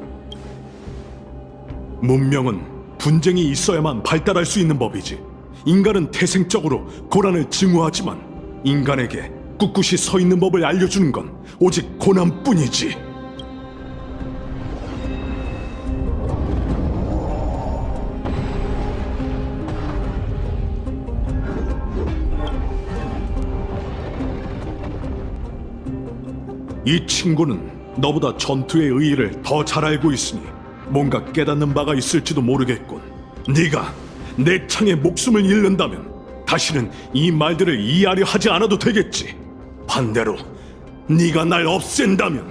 문명은 분쟁이 있어야만 발달할 수 있는 법이지. 인간은 태생적으로 고난을 증오하지만 인간에게 꿋꿋이 서 있는 법을 알려주는 건 오직 고난뿐이지. 이 친구는 너보다 전투의 의의를 더 잘 알고 있으니 뭔가 깨닫는 바가 있을지도 모르겠군. 네가 내 창에 목숨을 잃는다면 다시는 이 말들을 이해하려 하지 않아도 되겠지. 반대로 네가 날 없앤다면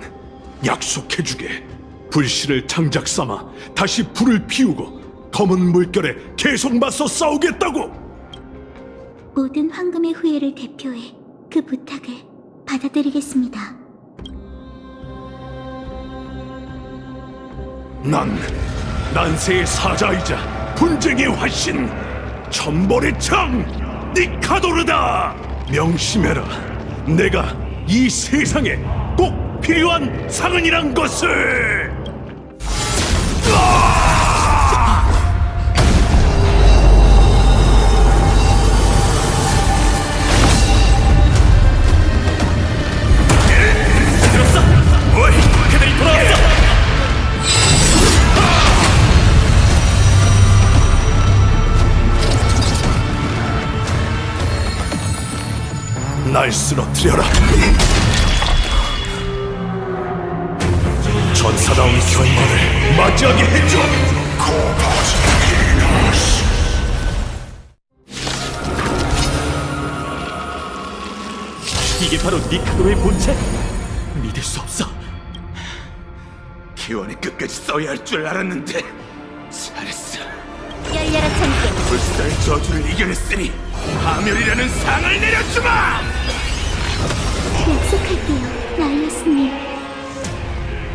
약속해주게. 불씨를 장작 삼아 다시 불을 피우고 검은 물결에 계속 맞서 싸우겠다고. 모든 황금의 후예를 대표해 그 부탁을 받아들이겠습니다. 난 난세의 사자이자 분쟁의 화신 천벌의 창 니카도르다. 명심해라. 내가 이 세상에 꼭 필요한 상은이란 것을. 들었어? 어이, 그들이 돌아왔어. 날 쓰러뜨려라. 전사다운 결말을 맞이하게 해줘. 이게 바로 니카도르의 본체? 믿을 수 없어. 기원이 끝까지 써야 할 줄 알았는데 잘했어. 열려라 참깨. 불사의 저주를 이겨냈으니 파멸이라는 상을 내려주마. 약속할게요, 나이오스님.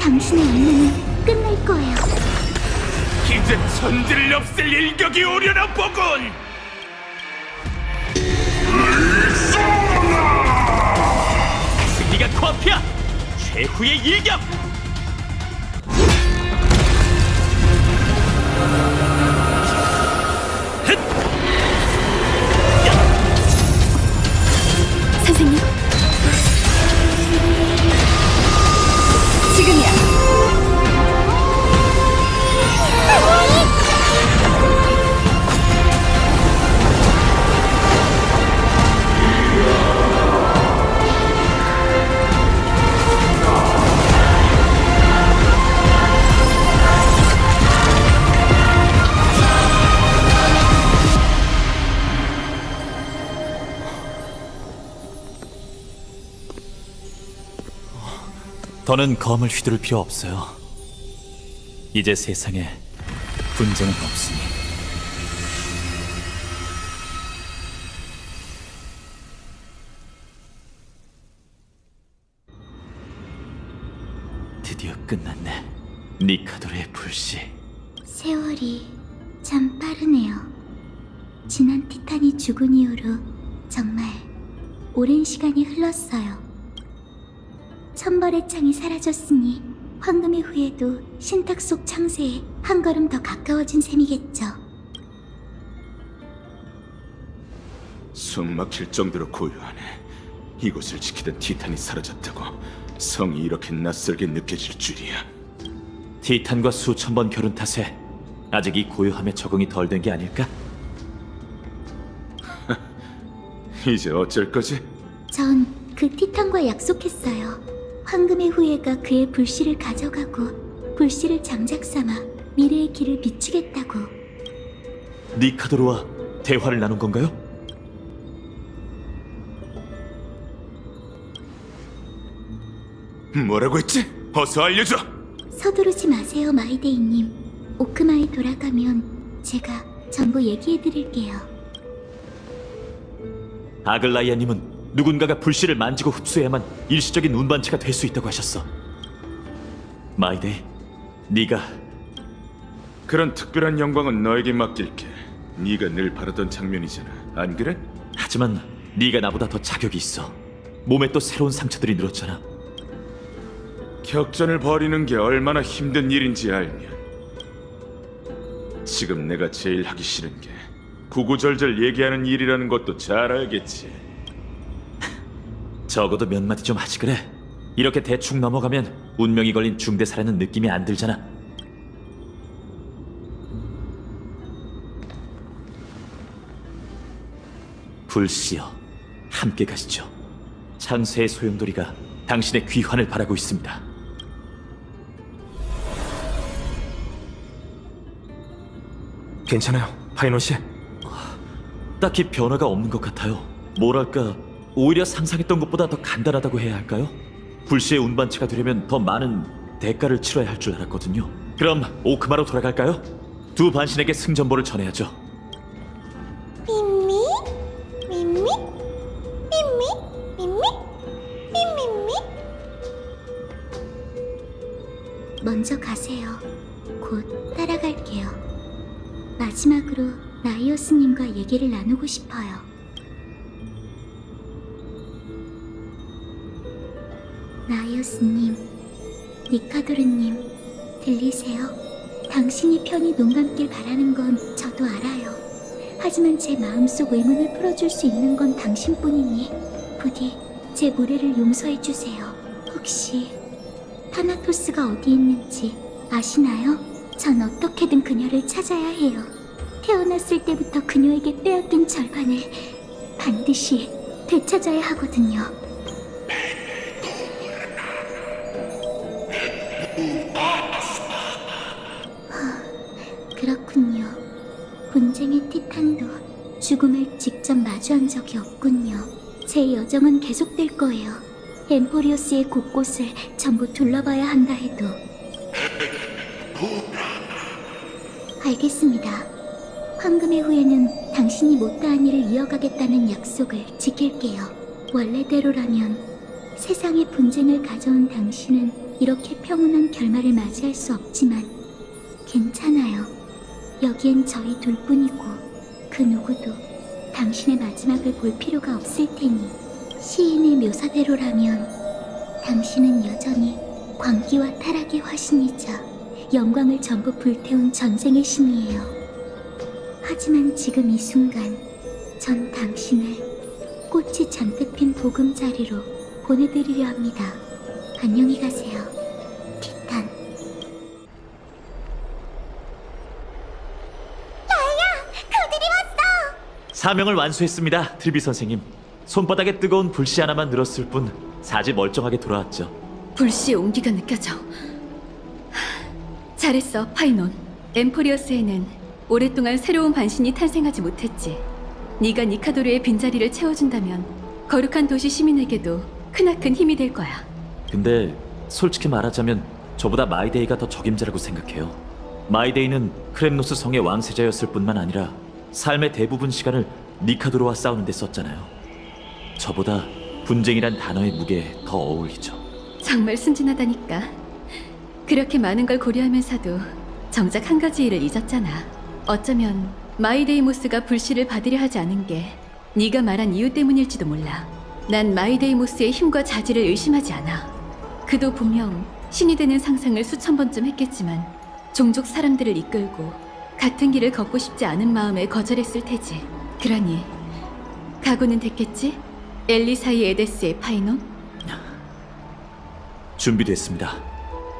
당신의 악몽은 끝날 거예요. 이제 천지를 없앨 일격이 오려나 보군. 승리가 코앞이야. 최후의 일격. 선생님, 지금이야. 더는 검을 휘두를 필요 없어요. 이제 세상에 분쟁은 없으니. 드디어 끝났네. 니카도르의 불씨. 세월이 참 빠르네요. 지난 티탄이 죽은 이후로 정말 오랜 시간이 흘렀어요. 천벌의 창이 사라졌으니 황금의 후예도 신탁 속 창세에 한 걸음 더 가까워진 셈이겠죠. 숨 막힐 정도로 고요하네. 이곳을 지키던 티탄이 사라졌다고 성이 이렇게 낯설게 느껴질 줄이야. 티탄과 수천 번 겨룬 탓에 아직 이 고요함에 적응이 덜 된 게 아닐까? 이제 어쩔 거지? 전 그 티탄과 약속했어요. 황금의 후예가 그의 불씨를 가져가고 불씨를 장작 삼아 미래의 길을 비추겠다고. 니카도르와 대화를 나눈 건가요? 뭐라고 했지? 어서 알려줘! 서두르지 마세요, 마이데이님. 오크마에 돌아가면 제가 전부 얘기해드릴게요. 아글라이아님은 누군가가 불씨를 만지고 흡수해야만 일시적인 운반체가 될 수 있다고 하셨어. 마이데이, 네가 그런 특별한 영광은 너에게 맡길게. 네가 늘 바라던 장면이잖아, 안 그래? 하지만 네가 나보다 더 자격이 있어. 몸에 또 새로운 상처들이 늘었잖아. 격전을 벌이는 게 얼마나 힘든 일인지 알면 지금 내가 제일 하기 싫은 게 구구절절 얘기하는 일이라는 것도 잘 알겠지. 적어도 몇 마디 좀 하지 그래. 이렇게 대충 넘어가면 운명이 걸린 중대사라는 느낌이 안 들잖아. 불씨여, 함께 가시죠. 창세의 소용돌이가 당신의 귀환을 바라고 있습니다. 괜찮아요, 파이논 씨? 딱히 변화가 없는 것 같아요. 뭐랄까, 오히려 상상했던 것보다 더 간단하다고 해야 할까요? 불씨의 운반체가 되려면 더 많은 대가를 치러야 할 줄 알았거든요. 그럼 오크마로 돌아갈까요? 두 반신에게 승전보를 전해야죠. 미 먼저 가세요. 곧 따라갈게요. 마지막으로 나이오스님과 얘기를 나누고 싶어요. 나이오스님, 니카도르님, 들리세요? 당신이 편히 눈 감길 바라는 건 저도 알아요. 하지만 제 마음속 의문을 풀어줄 수 있는 건 당신뿐이니 부디 제 무례를 용서해주세요. 혹시 타나토스가 어디 있는지 아시나요? 전 어떻게든 그녀를 찾아야 해요. 태어났을 때부터 그녀에게 빼앗긴 절반을 반드시 되찾아야 하거든요. 그렇군요. 분쟁의 티탄도 죽음을 직접 마주한 적이 없군요. 제 여정은 계속될 거예요. 엠포리오스의 곳곳을 전부 둘러봐야 한다 해도. 알겠습니다. 황금의 후예는 당신이 못다한 일을 이어가겠다는 약속을 지킬게요. 원래대로라면 세상에 분쟁을 가져온 당신은 이렇게 평온한 결말을 맞이할 수 없지만 괜찮아요. 여기엔 저희 둘뿐이고 그 누구도 당신의 마지막을 볼 필요가 없을 테니 시인의 묘사대로라면 당신은 여전히 광기와 타락의 화신이자 영광을 전부 불태운 전쟁의 신이에요. 하지만 지금 이 순간 전 당신을 꽃이 잔뜩 핀 보금자리로 보내드리려 합니다. 안녕히 가세요, 티탄. 사명을 완수했습니다, 트리비 선생님. 손바닥에 뜨거운 불씨 하나만 늘었을 뿐 사지 멀쩡하게 돌아왔죠. 불씨의 온기가 느껴져. 잘했어, 파이논. 엠포리어스에는 오랫동안 새로운 반신이 탄생하지 못했지. 네가 니카도르의 빈자리를 채워준다면 거룩한 도시 시민에게도 크나큰 힘이 될 거야. 근데 솔직히 말하자면 저보다 마이데이가 더 적임자라고 생각해요. 마이데이는 크렘노스 성의 왕세자였을 뿐만 아니라 삶의 대부분 시간을 니카도르와 싸우는 데 썼잖아요. 저보다 분쟁이란 단어의 무게에 더 어울리죠. 정말 순진하다니까. 그렇게 많은 걸 고려하면서도 정작 한 가지 일을 잊었잖아. 어쩌면 마이데이모스가 불씨를 받으려 하지 않은 게 네가 말한 이유 때문일지도 몰라. 난 마이데이모스의 힘과 자질을 의심하지 않아. 그도 분명 신이 되는 상상을 수천 번쯤 했겠지만 종족 사람들을 이끌고 같은 길을 걷고 싶지 않은 마음에 거절했을 테지. 그러니 각오는 됐겠지? 엘리사이 에데스의 파이논? 준비됐습니다.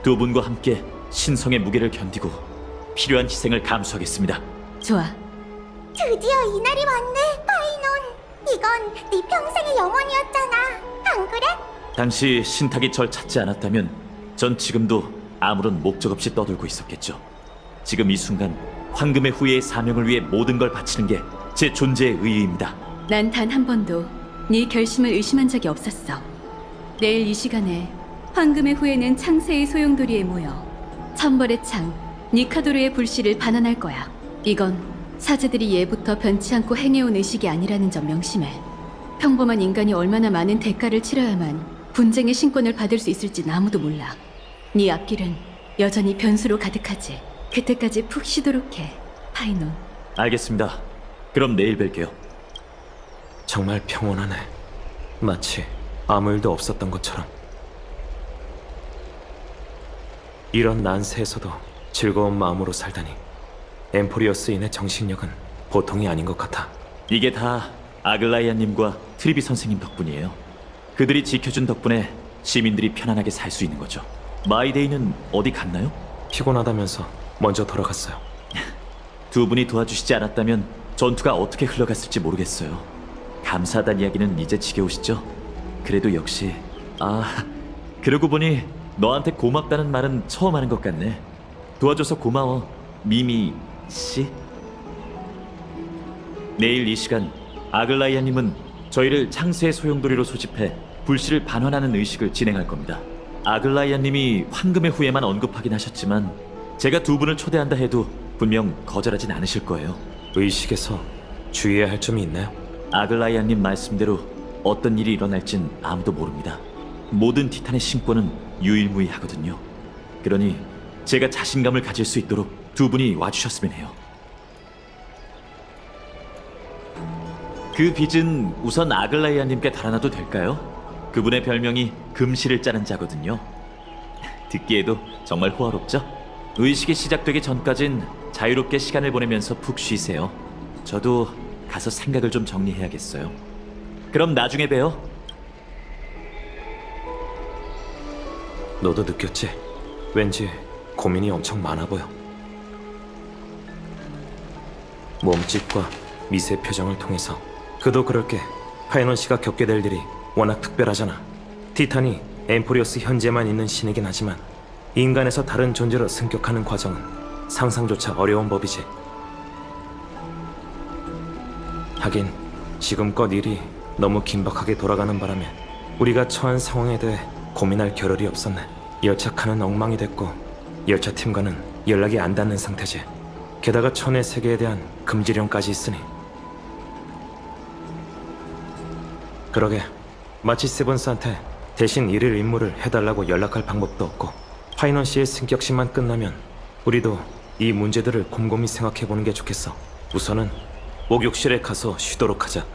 두 분과 함께 신성의 무게를 견디고 필요한 희생을 감수하겠습니다. 좋아. 드디어 이날이 왔네, 파이논. 이건 네 평생의 영원이었잖아. 안 그래? 당시 신탁이 절 찾지 않았다면 전 지금도 아무런 목적 없이 떠들고 있었겠죠. 지금 이 순간 황금의 후예의 사명을 위해 모든 걸 바치는 게 제 존재의 의의입니다. 난 단 한 번도 네 결심을 의심한 적이 없었어. 내일 이 시간에 황금의 후예는 창세의 소용돌이에 모여 천벌의 창 니카도르의 불씨를 반환할 거야. 이건 사제들이 예부터 변치 않고 행해온 의식이 아니라는 점 명심해. 평범한 인간이 얼마나 많은 대가를 치러야만 분쟁의 신권을 받을 수 있을진 아무도 몰라. 네 앞길은 여전히 변수로 가득하지. 그때까지 푹 쉬도록 해, 파이논. 알겠습니다. 그럼 내일 뵐게요. 정말 평온하네. 마치 아무 일도 없었던 것처럼. 이런 난세에서도 즐거운 마음으로 살다니 엠포리어스인의 정신력은 보통이 아닌 것 같아. 이게 다 아글라이아님과 트리비 선생님 덕분이에요. 그들이 지켜준 덕분에 시민들이 편안하게 살 수 있는 거죠. 마이데이는 어디 갔나요? 피곤하다면서 먼저 돌아갔어요. 두 분이 도와주시지 않았다면 전투가 어떻게 흘러갔을지 모르겠어요. 감사하다는 이야기는 이제 지겨우시죠? 그래도 역시 그러고 보니 너한테 고맙다는 말은 처음 하는 것 같네. 도와줘서 고마워, 미미 씨. 내일 이 시간 아글라이아님은 저희를 창세의 소용돌이로 소집해 불씨를 반환하는 의식을 진행할 겁니다. 아글라이아님이 황금의 후예만 언급하긴 하셨지만 제가 두 분을 초대한다 해도 분명 거절하진 않으실 거예요. 의식에서 주의해야 할 점이 있나요? 아글라이아님 말씀대로 어떤 일이 일어날진 아무도 모릅니다. 모든 티탄의 신권은 유일무이하거든요. 그러니 제가 자신감을 가질 수 있도록 두 분이 와주셨으면 해요. 그 빚은 우선 아글라이아님께 달아놔도 될까요? 그분의 별명이 금실을 짜는 자거든요. 듣기에도 정말 호화롭죠? 의식이 시작되기 전까진 자유롭게 시간을 보내면서 푹 쉬세요. 저도 가서 생각을 좀 정리해야겠어요. 그럼 나중에 봬요. 너도 느꼈지? 왠지 고민이 엄청 많아 보여. 몸짓과 미세 표정을 통해서 그도 그럴 게 파이논 씨가 겪게 될 일이 워낙 특별하잖아. 티탄이 엠포리어스 현재만 있는 신이긴 하지만 인간에서 다른 존재로 승격하는 과정은 상상조차 어려운 법이지. 하긴 지금껏 일이 너무 긴박하게 돌아가는 바람에 우리가 처한 상황에 대해 고민할 겨를이 없었네. 열차카는 엉망이 됐고 열차팀과는 연락이 안 닿는 상태지. 게다가 천의 세계에 대한 금지령까지 있으니. 그러게 마치 세븐스한테 대신 일일 임무를 해달라고 연락할 방법도 없고 파이논 씨의 승격심만 끝나면 우리도 이 문제들을 곰곰이 생각해보는 게 좋겠어. 우선은 목욕실에 가서 쉬도록 하자.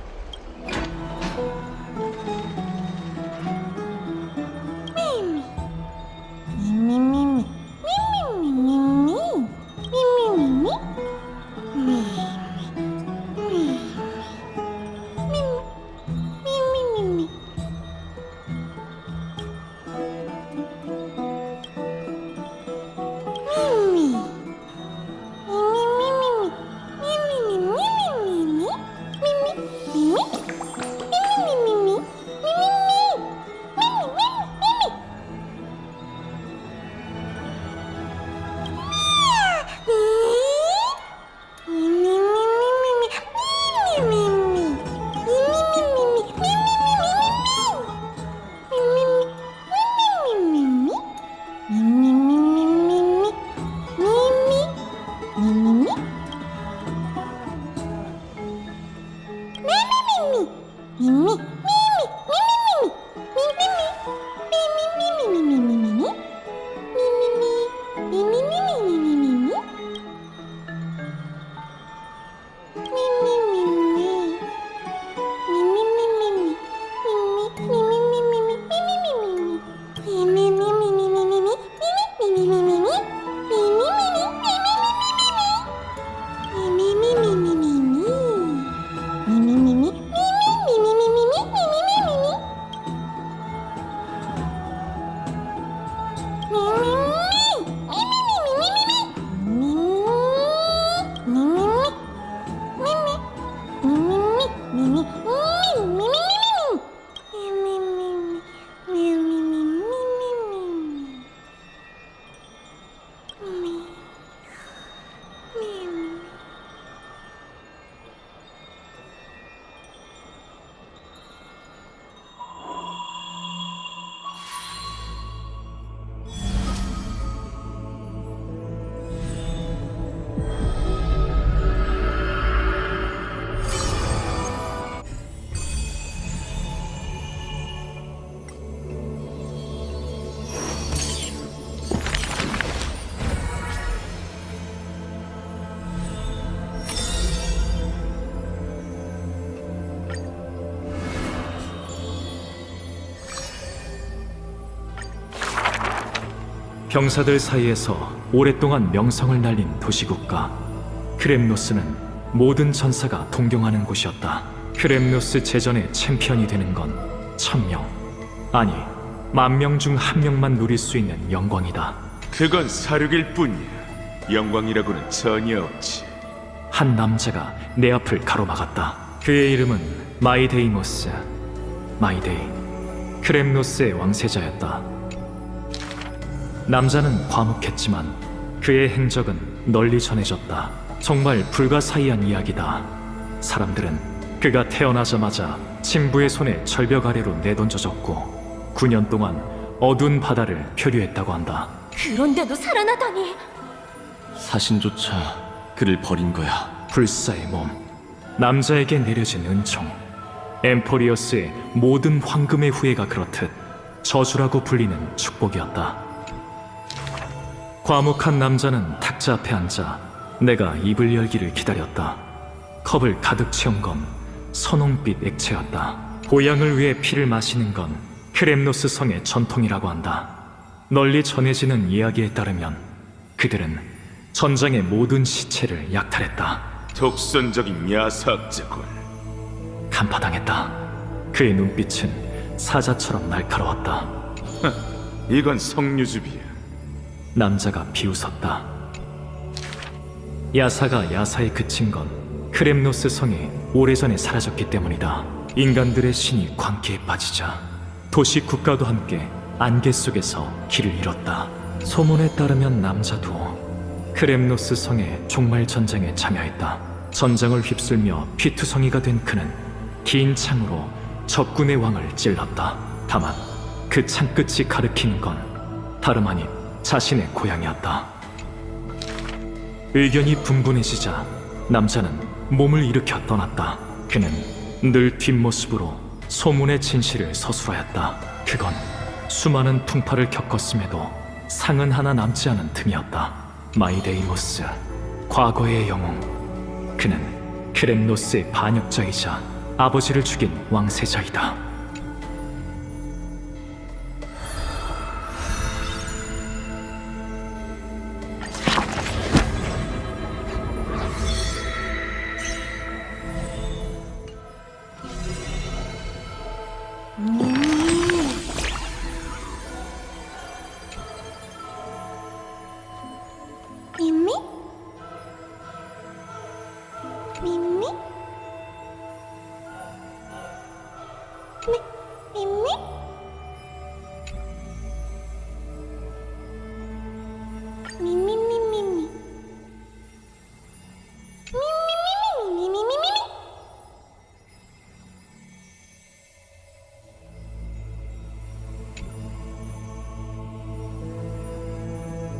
병사들 사이에서 오랫동안 명성을 날린 도시국가 크렘노스는 모든 전사가 동경하는 곳이었다. 크렘노스 제전의 챔피언이 되는 건 1000명, 아니 10,000명 중 1명만 누릴 수 있는 영광이다. 그건 사륙일 뿐이야. 영광이라고는 전혀 없지. 한 남자가 내 앞을 가로막았다. 그의 이름은 마이데이모스. 마이데이, 크렘노스의 왕세자였다. 남자는 과묵했지만 그의 행적은 널리 전해졌다. 정말 불가사의한 이야기다. 사람들은 그가 태어나자마자 친부의 손에 절벽 아래로 내던져졌고 9년 동안 어두운 바다를 표류했다고 한다. 그런데도 살아나다니. 사신조차 그를 버린 거야. 불사의 몸, 남자에게 내려진 은총, 엠포리어스의 모든 황금의 후예가 그렇듯 저주라고 불리는 축복이었다. 과묵한 남자는 탁자 앞에 앉아 내가 입을 열기를 기다렸다. 컵을 가득 채운 건 선홍빛 액체였다. 보양을 위해 피를 마시는 건 크렘노스 성의 전통이라고 한다. 널리 전해지는 이야기에 따르면 그들은 전장의 모든 시체를 약탈했다. 독선적인 야사악자군. 간파당했다. 그의 눈빛은 사자처럼 날카로웠다. 이건 성류즙이야. 남자가 비웃었다. 야사가 야사에 그친 건 크렘노스 성이 오래전에 사라졌기 때문이다. 인간들의 신이 광기에 빠지자 도시 국가도 함께 안개 속에서 길을 잃었다. 소문에 따르면 남자도 크렘노스 성의 종말 전쟁에 참여했다. 전장을 휩쓸며 피투성이가 된 그는 긴 창으로 적군의 왕을 찔렀다. 다만 그 창끝이 가리키는 건 다름 아닌 자신의 고향이었다. 의견이 분분해지자 남자는 몸을 일으켜 떠났다. 그는 늘 뒷모습으로 소문의 진실을 서술하였다. 그건 수많은 풍파를 겪었음에도 상은 하나 남지 않은 틈이었다. 마이데이모스, 과거의 영웅. 그는 크렘노스의 반역자이자 아버지를 죽인 왕세자이다. 미미? 미미? 미미? 미미미미미.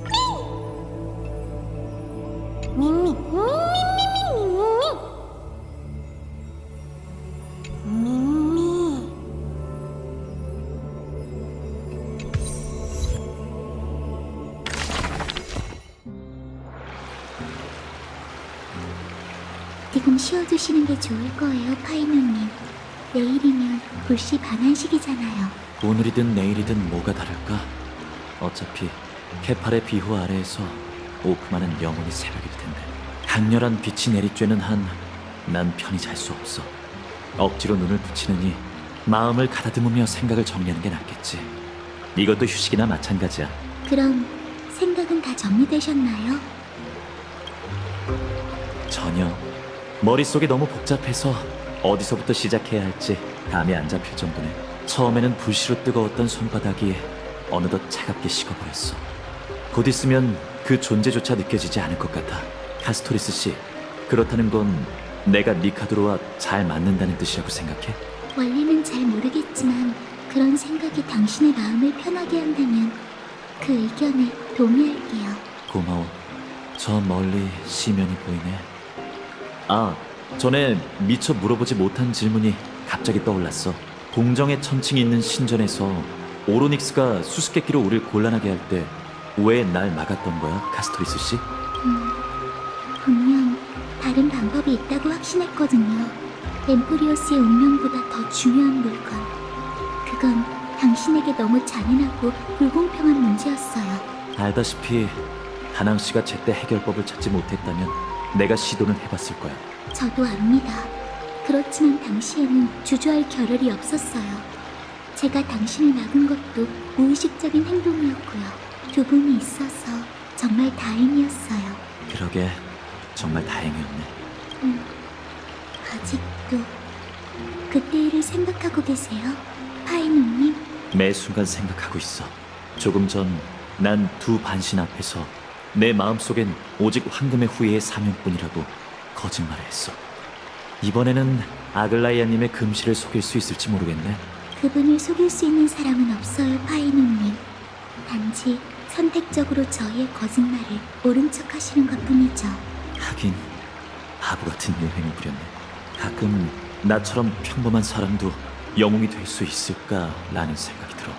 미미미미미미미미미. 미미, 미미. 지금 쉬어두시는 게 좋을 거예요, 파이너님. 내일이면 불씨 반환식이잖아요. 오늘이든 내일이든 뭐가 다를까? 어차피 케팔의 비호 아래에서 오크만은 영원히 새벽일 텐데 강렬한 빛이 내리쬐는 한 난 편히 잘 수 없어. 억지로 눈을 붙이느니 마음을 가다듬으며 생각을 정리하는 게 낫겠지. 이것도 휴식이나 마찬가지야. 그럼 생각은 다 정리되셨나요? 전혀. 머릿속이 너무 복잡해서 어디서부터 시작해야 할지 감이 안 잡힐 정도네. 처음에는 불시로 뜨거웠던 손바닥이 어느덧 차갑게 식어버렸어. 곧 있으면 그 존재조차 느껴지지 않을 것 같아. 카스토리스 씨, 그렇다는 건 내가 니카드로와 잘 맞는다는 뜻이라고 생각해? 원리는 잘 모르겠지만 그런 생각이 당신의 마음을 편하게 한다면 그 의견에 동의할게요. 고마워. 저 멀리 시면이 보이네. 아, 전에 미처 물어보지 못한 질문이 갑자기 떠올랐어. 공정의 천칭이 있는 신전에서 오로닉스가 수수께끼로 우릴 곤란하게 할 때 왜 날 막았던 거야, 카스토리스 씨? 분명 다른 방법이 있다고 확신했거든요. 엠포리오스의 운명보다 더 중요한 물건. 그건 당신에게 너무 잔인하고 불공평한 문제였어요. 알다시피 다낭 씨가 제때 해결법을 찾지 못했다면 내가 시도는 해봤을 거야. 저도 압니다. 그렇지만 당시에는 주저할 겨를이 없었어요. 제가 당신을 막은 것도 무의식적인 행동이었고요. 두 분이 있어서 정말 다행이었어요. 그러게 정말 다행이었네. 아직도 그때 일을 생각하고 계세요? 파이노님? 매 순간 생각하고 있어. 조금 전 난 두 반신 앞에서 내 마음속엔 오직 황금의 후예의 사명뿐이라고 거짓말을 했어. 이번에는 아글라이아님의 금실을 속일 수 있을지 모르겠네. 그분을 속일 수 있는 사람은 없어요, 파이노님. 단지 선택적으로 저희의 거짓말을 옳은 척 하시는 것뿐이죠. 하긴 바보 같은 유행을 부렸네. 가끔 나처럼 평범한 사람도 영웅이 될 수 있을까라는 생각이 들어.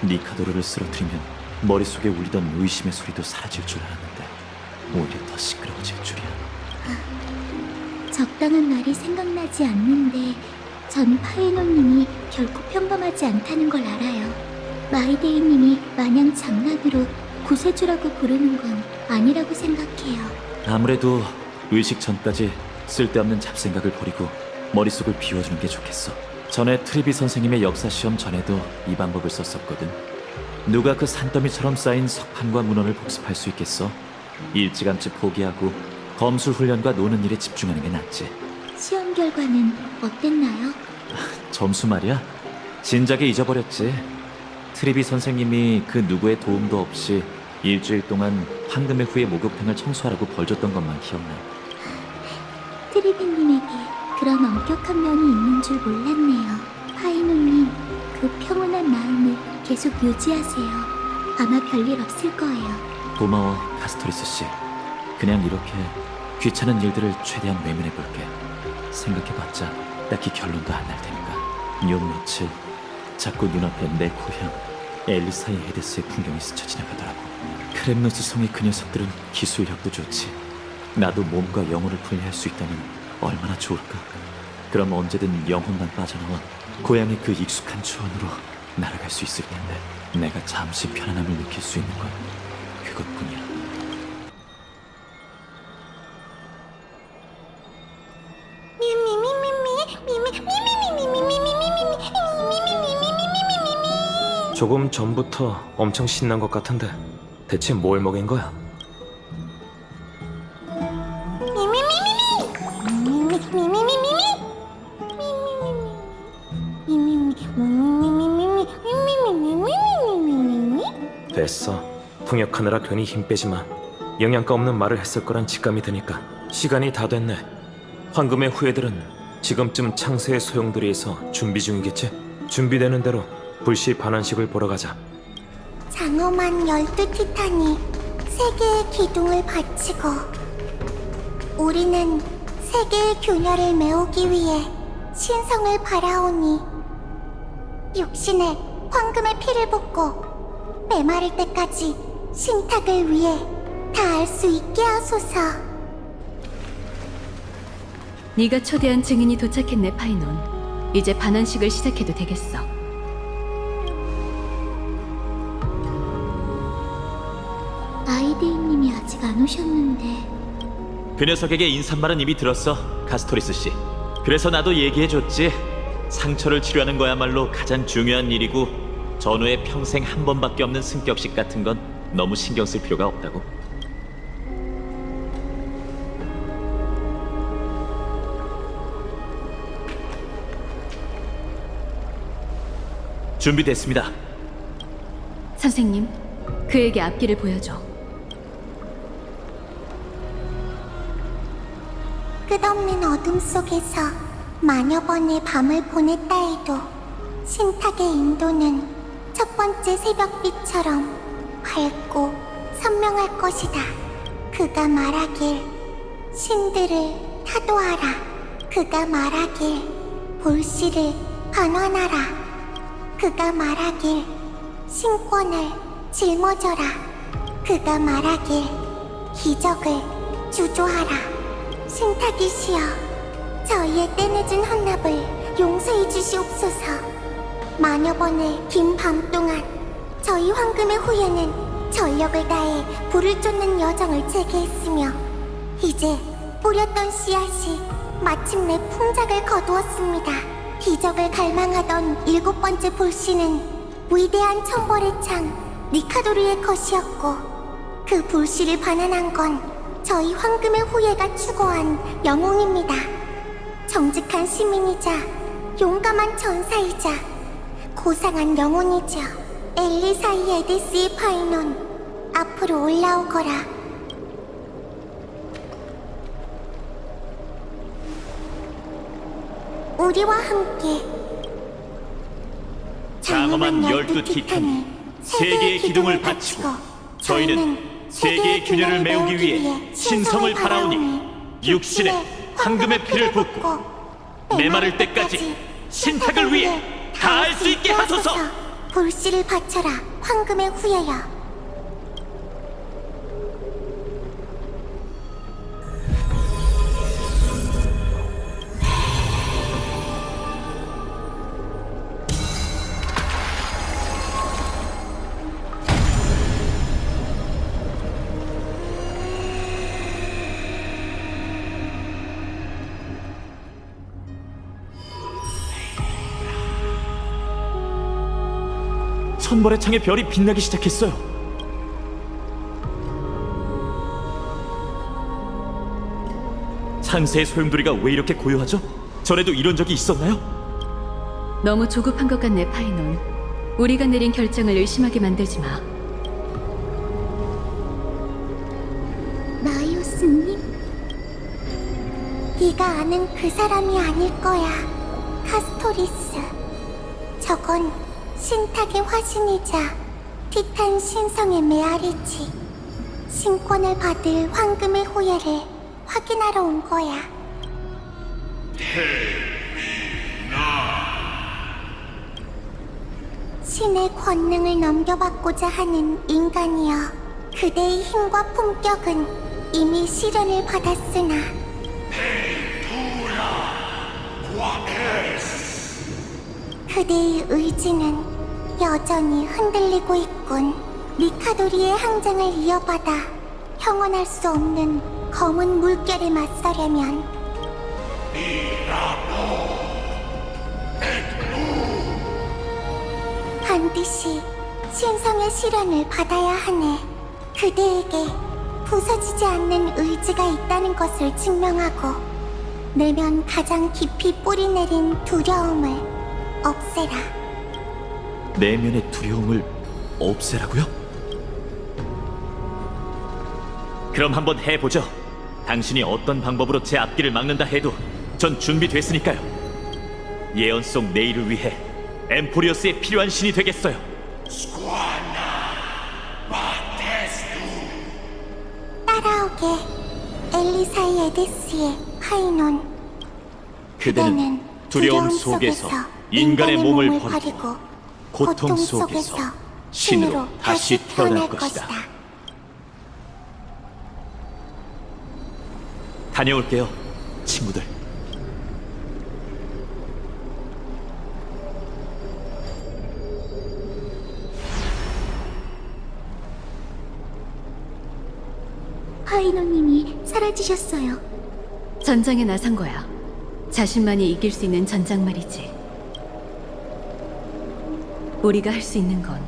니카도르를 쓰러뜨리면 머릿속에 울리던 의심의 소리도 사라질 줄 알았는데 오히려 더 시끄러워질 줄이야. 적당한 말이 생각나지 않는데 전 파이노님이 결코 평범하지 않다는 걸 알아요. 마이데이님이 마냥 장난으로 구세주라고 부르는 건 아니라고 생각해요. 아무래도 의식 전까지 쓸데없는 잡생각을 버리고 머릿속을 비워주는 게 좋겠어. 전에 트리비 선생님의 역사 시험 전에도 이 방법을 썼었거든. 누가 그 산더미처럼 쌓인 석판과 문헌을 복습할 수 있겠어? 일찌감치 포기하고 검술 훈련과 노는 일에 집중하는 게 낫지. 시험 결과는 어땠나요? 점수 말이야? 진작에 잊어버렸지. 트리비 선생님이 그 누구의 도움도 없이 일주일 동안 황금의 후예 목욕탕을 청소하라고 벌 줬던 것만 기억나. 트리비님에게 그런 엄격한 면이 있는 줄 몰랐네요. 파이노님, 그 평온한 마음을 계속 유지하세요. 아마 별일 없을 거예요. 고마워, 카스토리스 씨. 그냥 이렇게 귀찮은 일들을 최대한 외면해볼게. 생각해봤자 딱히 결론도 안 날 테니까. 요 며칠 자꾸 눈앞에 내 고향 엘리사의 헤데스의 풍경이 스쳐 지나가더라고. 크렘노스 성의 그 녀석들은 기술력도 좋지. 나도 몸과 영혼을 분리할 수 있다면 얼마나 좋을까. 그럼 언제든 영혼만 빠져나와 고향의 그 익숙한 초원으로 날아갈 수 있을 텐데, 내가 잠시 편안함을 느낄 수 있는 건 그것뿐이야. 조금 전부터 엄청 신난 것 같은데 대체 뭘 먹인 거야? 됐어. 풍역하느라 괜히 힘 빼지 마. 영양가 없는 말을 했을 거란 직감이 드니까. 시간이 다 됐네. 황금의 후예들은 지금쯤 창세의 소용돌이에서 준비 중이겠지? 준비되는 대로 불시 반환식을 보러 가자. 장엄한 12티탄이 세계의 기둥을 바치고 우리는 세계의 균열을 메우기 위해 신성을 바라오니 육신에 황금의 피를 붓고 메마를 때까지 신탁을 위해 다할 수 있게 하소서. 네가 초대한 증인이 도착했네, 파이논. 이제 반환식을 시작해도 되겠어. 아이데이님이 아직 안 오셨는데. 그 녀석에게 인사말은 이미 들었어, 카스토리스 씨. 그래서 나도 얘기해줬지. 상처를 치료하는 거야말로 가장 중요한 일이고 전후에 평생 한 번밖에 없는 승격식 같은 건 너무 신경 쓸 필요가 없다고. 준비됐습니다. 선생님, 그에게 앞길을 보여줘. 끝없는 어둠 속에서 만여 번의 밤을 보냈다 해도 신탁의 인도는 첫 번째 새벽빛처럼 밝고 선명할 것이다. 그가 말하길 신들을 타도하라. 그가 말하길 볼씨를 반환하라. 그가 말하길 신권을 짊어져라. 그가 말하길 기적을 주조하라. 신탁이시여, 저희의 때늦은 헌납을 용서해 주시옵소서. 만여 번의 긴 밤 동안 저희 황금의 후예는 전력을 다해 불을 쫓는 여정을 재개했으며 이제 뿌렸던 씨앗이 마침내 풍작을 거두었습니다. 기적을 갈망하던 7번째 불씨는 위대한 천벌의 창 니카도르의 것이었고 그 불씨를 반환한 건 저희 황금의 후예가 추구한 영웅입니다. 정직한 시민이자 용감한 전사이자 고상한 영혼이죠. 엘리사이 에디스의 파이논, 앞으로 올라오거라. 우리와 함께 장엄한 12티탄이 세계의 기둥을 바치고 저희는 세계의 균열을 메우기 위해 신성을 바라오니 육신에 황금의 피를 붓고 메마를 때까지 신탁을 위해 다할 수 있게 하소서. 불씨를 바쳐라, 황금의 후예여. 천벌의 창에 별이 빛나기 시작했어요. 창세의 소용돌이가 왜 이렇게 고요하죠? 전에도 이런 적이 있었나요? 너무 조급한 것 같네, 파이논. 우리가 내린 결정을 의심하게 만들지 마. 나이오스님? 네가 아는 그 사람이 아닐 거야, 카스토리스. 저건 신탁의 화신이자 티탄 신성의 메아리지. 신권을 받을 황금의 후예를 확인하러 온 거야. 신의 권능을 넘겨받고자 하는 인간이여, 그대의 힘과 품격은 이미 시련을 받았으나 그대의 의지는 여전히 흔들리고 있군. 니카도리의 항쟁을 이어받아 형언할 수 없는 검은 물결에 맞서려면 반드시 신성의 시련을 받아야 하네. 그대에게 부서지지 않는 의지가 있다는 것을 증명하고 내면 가장 깊이 뿌리내린 두려움을 없애라. 내면의 두려움을 없애라고요? 그럼 한번 해보죠. 당신이 어떤 방법으로 제 앞길을 막는다 해도 전 준비됐으니까요. 예언 속 내일을 위해 엠포리어스에 필요한 신이 되겠어요. 따라오게, 엘리사이 에디스의 파이논. 그대는 두려움 속에서 인간의 몸을 버리고 고통 속에서 신으로 다시 태어날 것이다. 다녀올게요, 친구들. 파이노님이 사라지셨어요. 전장에 나선 거야. 자신만이 이길 수 있는 전장 말이지. 우리가 할 수 있는 건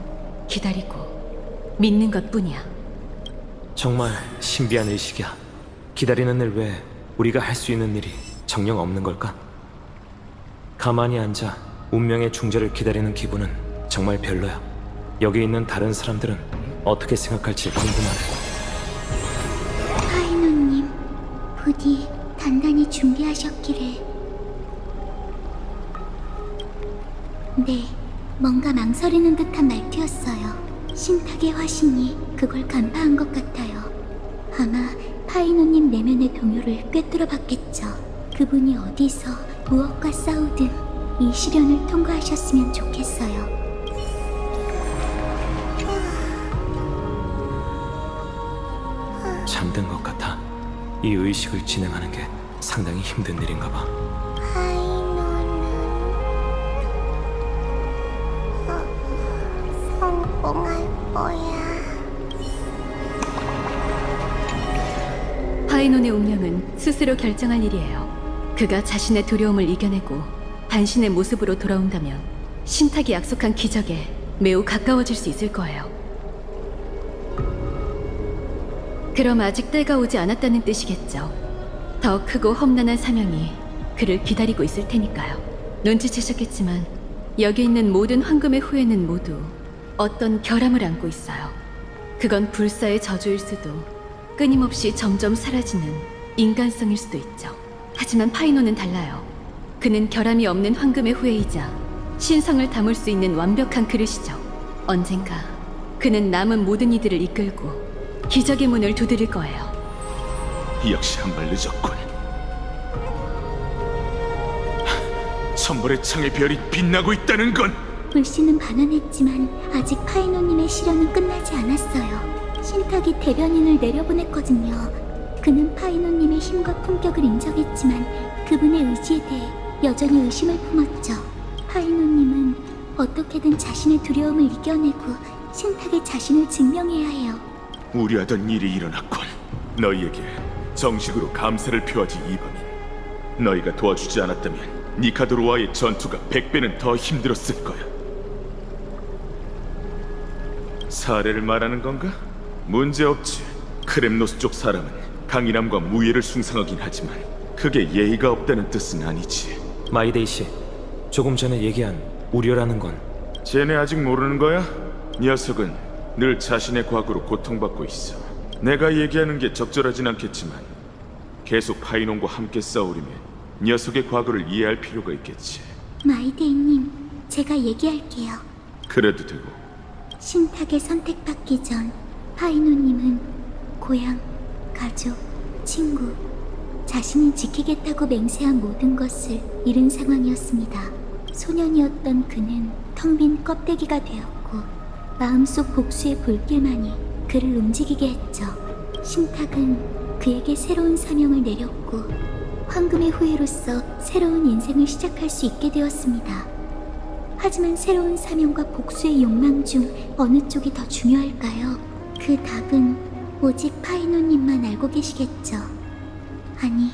기다리고 믿는 것뿐이야. 정말 신비한 의식이야. 기다리는 일 외에 우리가 할 수 있는 일이 정녕 없는 걸까? 가만히 앉아 운명의 중재를 기다리는 기분은 정말 별로야. 여기 있는 다른 사람들은 어떻게 생각할지 궁금하네. 파이노님, 부디 단단히 준비하셨기를. 네, 뭔가 망설이는 듯한 말투였어요. 신탁의 화신이 그걸 간파한 것 같아요. 아마 파이노님 내면의 동요를 꿰뚫어 봤겠죠. 그분이 어디서 무엇과 싸우든 이 시련을 통과하셨으면 좋겠어요. 잠든 것 같아. 이 의식을 진행하는 게 상당히 힘든 일인가 봐. 성공할 거야. 파이논의 운명은 스스로 결정할 일이에요. 그가 자신의 두려움을 이겨내고 당신의 모습으로 돌아온다면 신탁이 약속한 기적에 매우 가까워질 수 있을 거예요. 그럼 아직 때가 오지 않았다는 뜻이겠죠. 더 크고 험난한 사명이 그를 기다리고 있을 테니까요. 눈치채셨겠지만 여기 있는 모든 황금의 후예는 모두 어떤 결함을 안고 있어요. 그건 불사의 저주일 수도, 끊임없이 점점 사라지는 인간성일 수도 있죠. 하지만 파이논은 달라요. 그는 결함이 없는 황금의 후예이자 신성을 담을 수 있는 완벽한 그릇이죠. 언젠가 그는 남은 모든 이들을 이끌고 기적의 문을 두드릴 거예요. 역시 한 발 늦었군. 천벌의 창의 별이 빛나고 있다는 건 불씨는 반환했지만 아직 파이노님의 시련은 끝나지 않았어요. 신탁이 대변인을 내려보냈거든요. 그는 파이노님의 힘과 품격을 인정했지만 그분의 의지에 대해 여전히 의심을 품었죠. 파이노님은 어떻게든 자신의 두려움을 이겨내고 신탁의 자신을 증명해야 해요. 우려하던 일이 일어났군. 너희에게 정식으로 감사를 표하지 이방인. 너희가 도와주지 않았다면 니카도로와의 전투가 100배는 더 힘들었을 거야. 사례를 말하는 건가? 문제없지. 크렘노스 쪽 사람은 강인함과 무예를 숭상하긴 하지만 그게 예의가 없다는 뜻은 아니지. 마이데이 씨, 조금 전에 얘기한 우려라는 건 쟤네 아직 모르는 거야? 녀석은 늘 자신의 과거로 고통받고 있어. 내가 얘기하는 게 적절하진 않겠지만 계속 파이논과 함께 싸우려면 녀석의 과거를 이해할 필요가 있겠지. 마이데이님, 제가 얘기할게요. 그래도 되고. 신탁에 선택받기 전 파이노님은 고향, 가족, 친구, 자신이 지키겠다고 맹세한 모든 것을 잃은 상황이었습니다. 소년이었던 그는 텅 빈 껍데기가 되었고 마음속 복수의 불길만이 그를 움직이게 했죠. 신탁은 그에게 새로운 사명을 내렸고 황금의 후예로서 새로운 인생을 시작할 수 있게 되었습니다. 하지만 새로운 사명과 복수의 욕망 중 어느 쪽이 더 중요할까요? 그 답은 오직 파이노님만 알고 계시겠죠. 아니,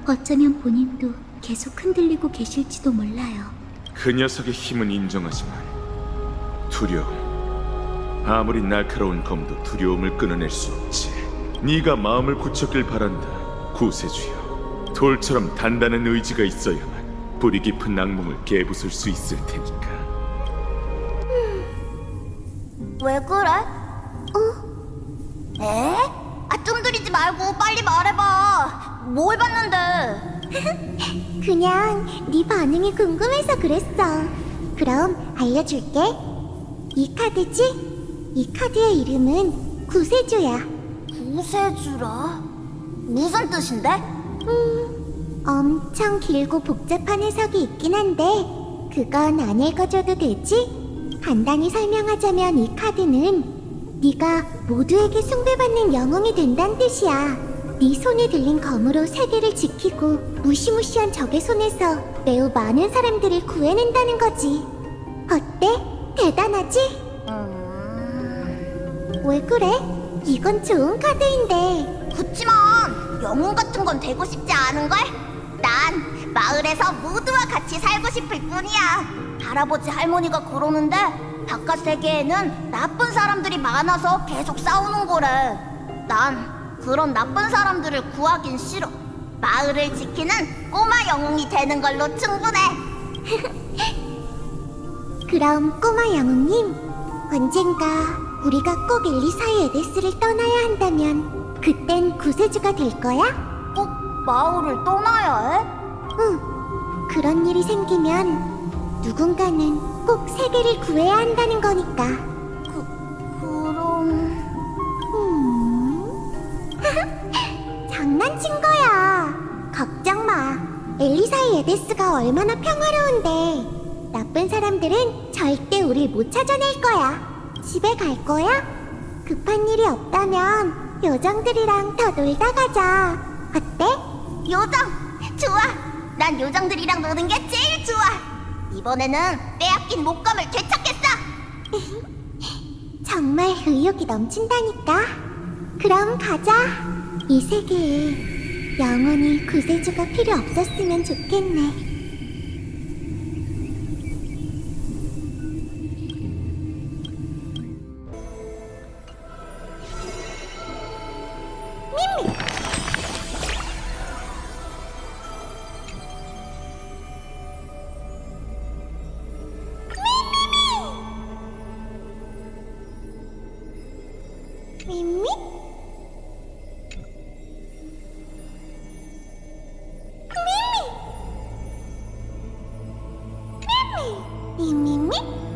어쩌면 본인도 계속 흔들리고 계실지도 몰라요. 그 녀석의 힘은 인정하지만 두려움, 아무리 날카로운 검도 두려움을 끊어낼 수 없지. 네가 마음을 굳혔길 바란다, 구세주여. 돌처럼 단단한 의지가 있어야만 뿌리 깊은 악몽을 깨부술 수 있을 테니까. 왜 그래? 에? 뜸들이지 말고 빨리 말해봐. 뭘 봤는데? 그냥 네 반응이 궁금해서 그랬어. 그럼 알려줄게. 이 카드지? 이 카드의 이름은 구세주야. 구세주라? 무슨 뜻인데? 엄청 길고 복잡한 해석이 있긴 한데 그건 안 읽어줘도 되지? 간단히 설명하자면 이 카드는 네가 모두에게 숭배받는 영웅이 된다는 뜻이야. 네 손에 들린 검으로 세계를 지키고 무시무시한 적의 손에서 매우 많은 사람들을 구해낸다는 거지. 어때? 대단하지? 왜 그래? 이건 좋은 카드인데. 그치만 영웅 같은 건 되고 싶지 않은걸? 난 마을에서 모두와 같이 살고 싶을 뿐이야. 할아버지 할머니가 그러는데 바깥 세계에는 나쁜 사람들이 많아서 계속 싸우는 거래. 난 그런 나쁜 사람들을 구하긴 싫어. 마을을 지키는 꼬마 영웅이 되는 걸로 충분해. 그럼 꼬마 영웅님, 언젠가 우리가 꼭 엘리사의 에데스를 떠나야 한다면 그땐 구세주가 될 거야? 꼭 마을을 떠나야 해? 응. 그런 일이 생기면 누군가는 꼭 세계를 구해야 한다는 거니까. 그럼... 장난친 거야. 걱정 마. 엘리사의 에데스가 얼마나 평화로운데. 나쁜 사람들은 절대 우릴 못 찾아낼 거야. 집에 갈 거야? 급한 일이 없다면 요정들이랑 더 놀다 가자. 어때? 요정! 좋아! 난 요정들이랑 노는 게 제일 좋아! 이번에는 빼앗긴 목검을 되찾겠어! 정말 의욕이 넘친다니까. 그럼 가자. 이 세계에 영원히 구세주가 필요 없었으면 좋겠네. 미미? 미미! 미미! 미미미?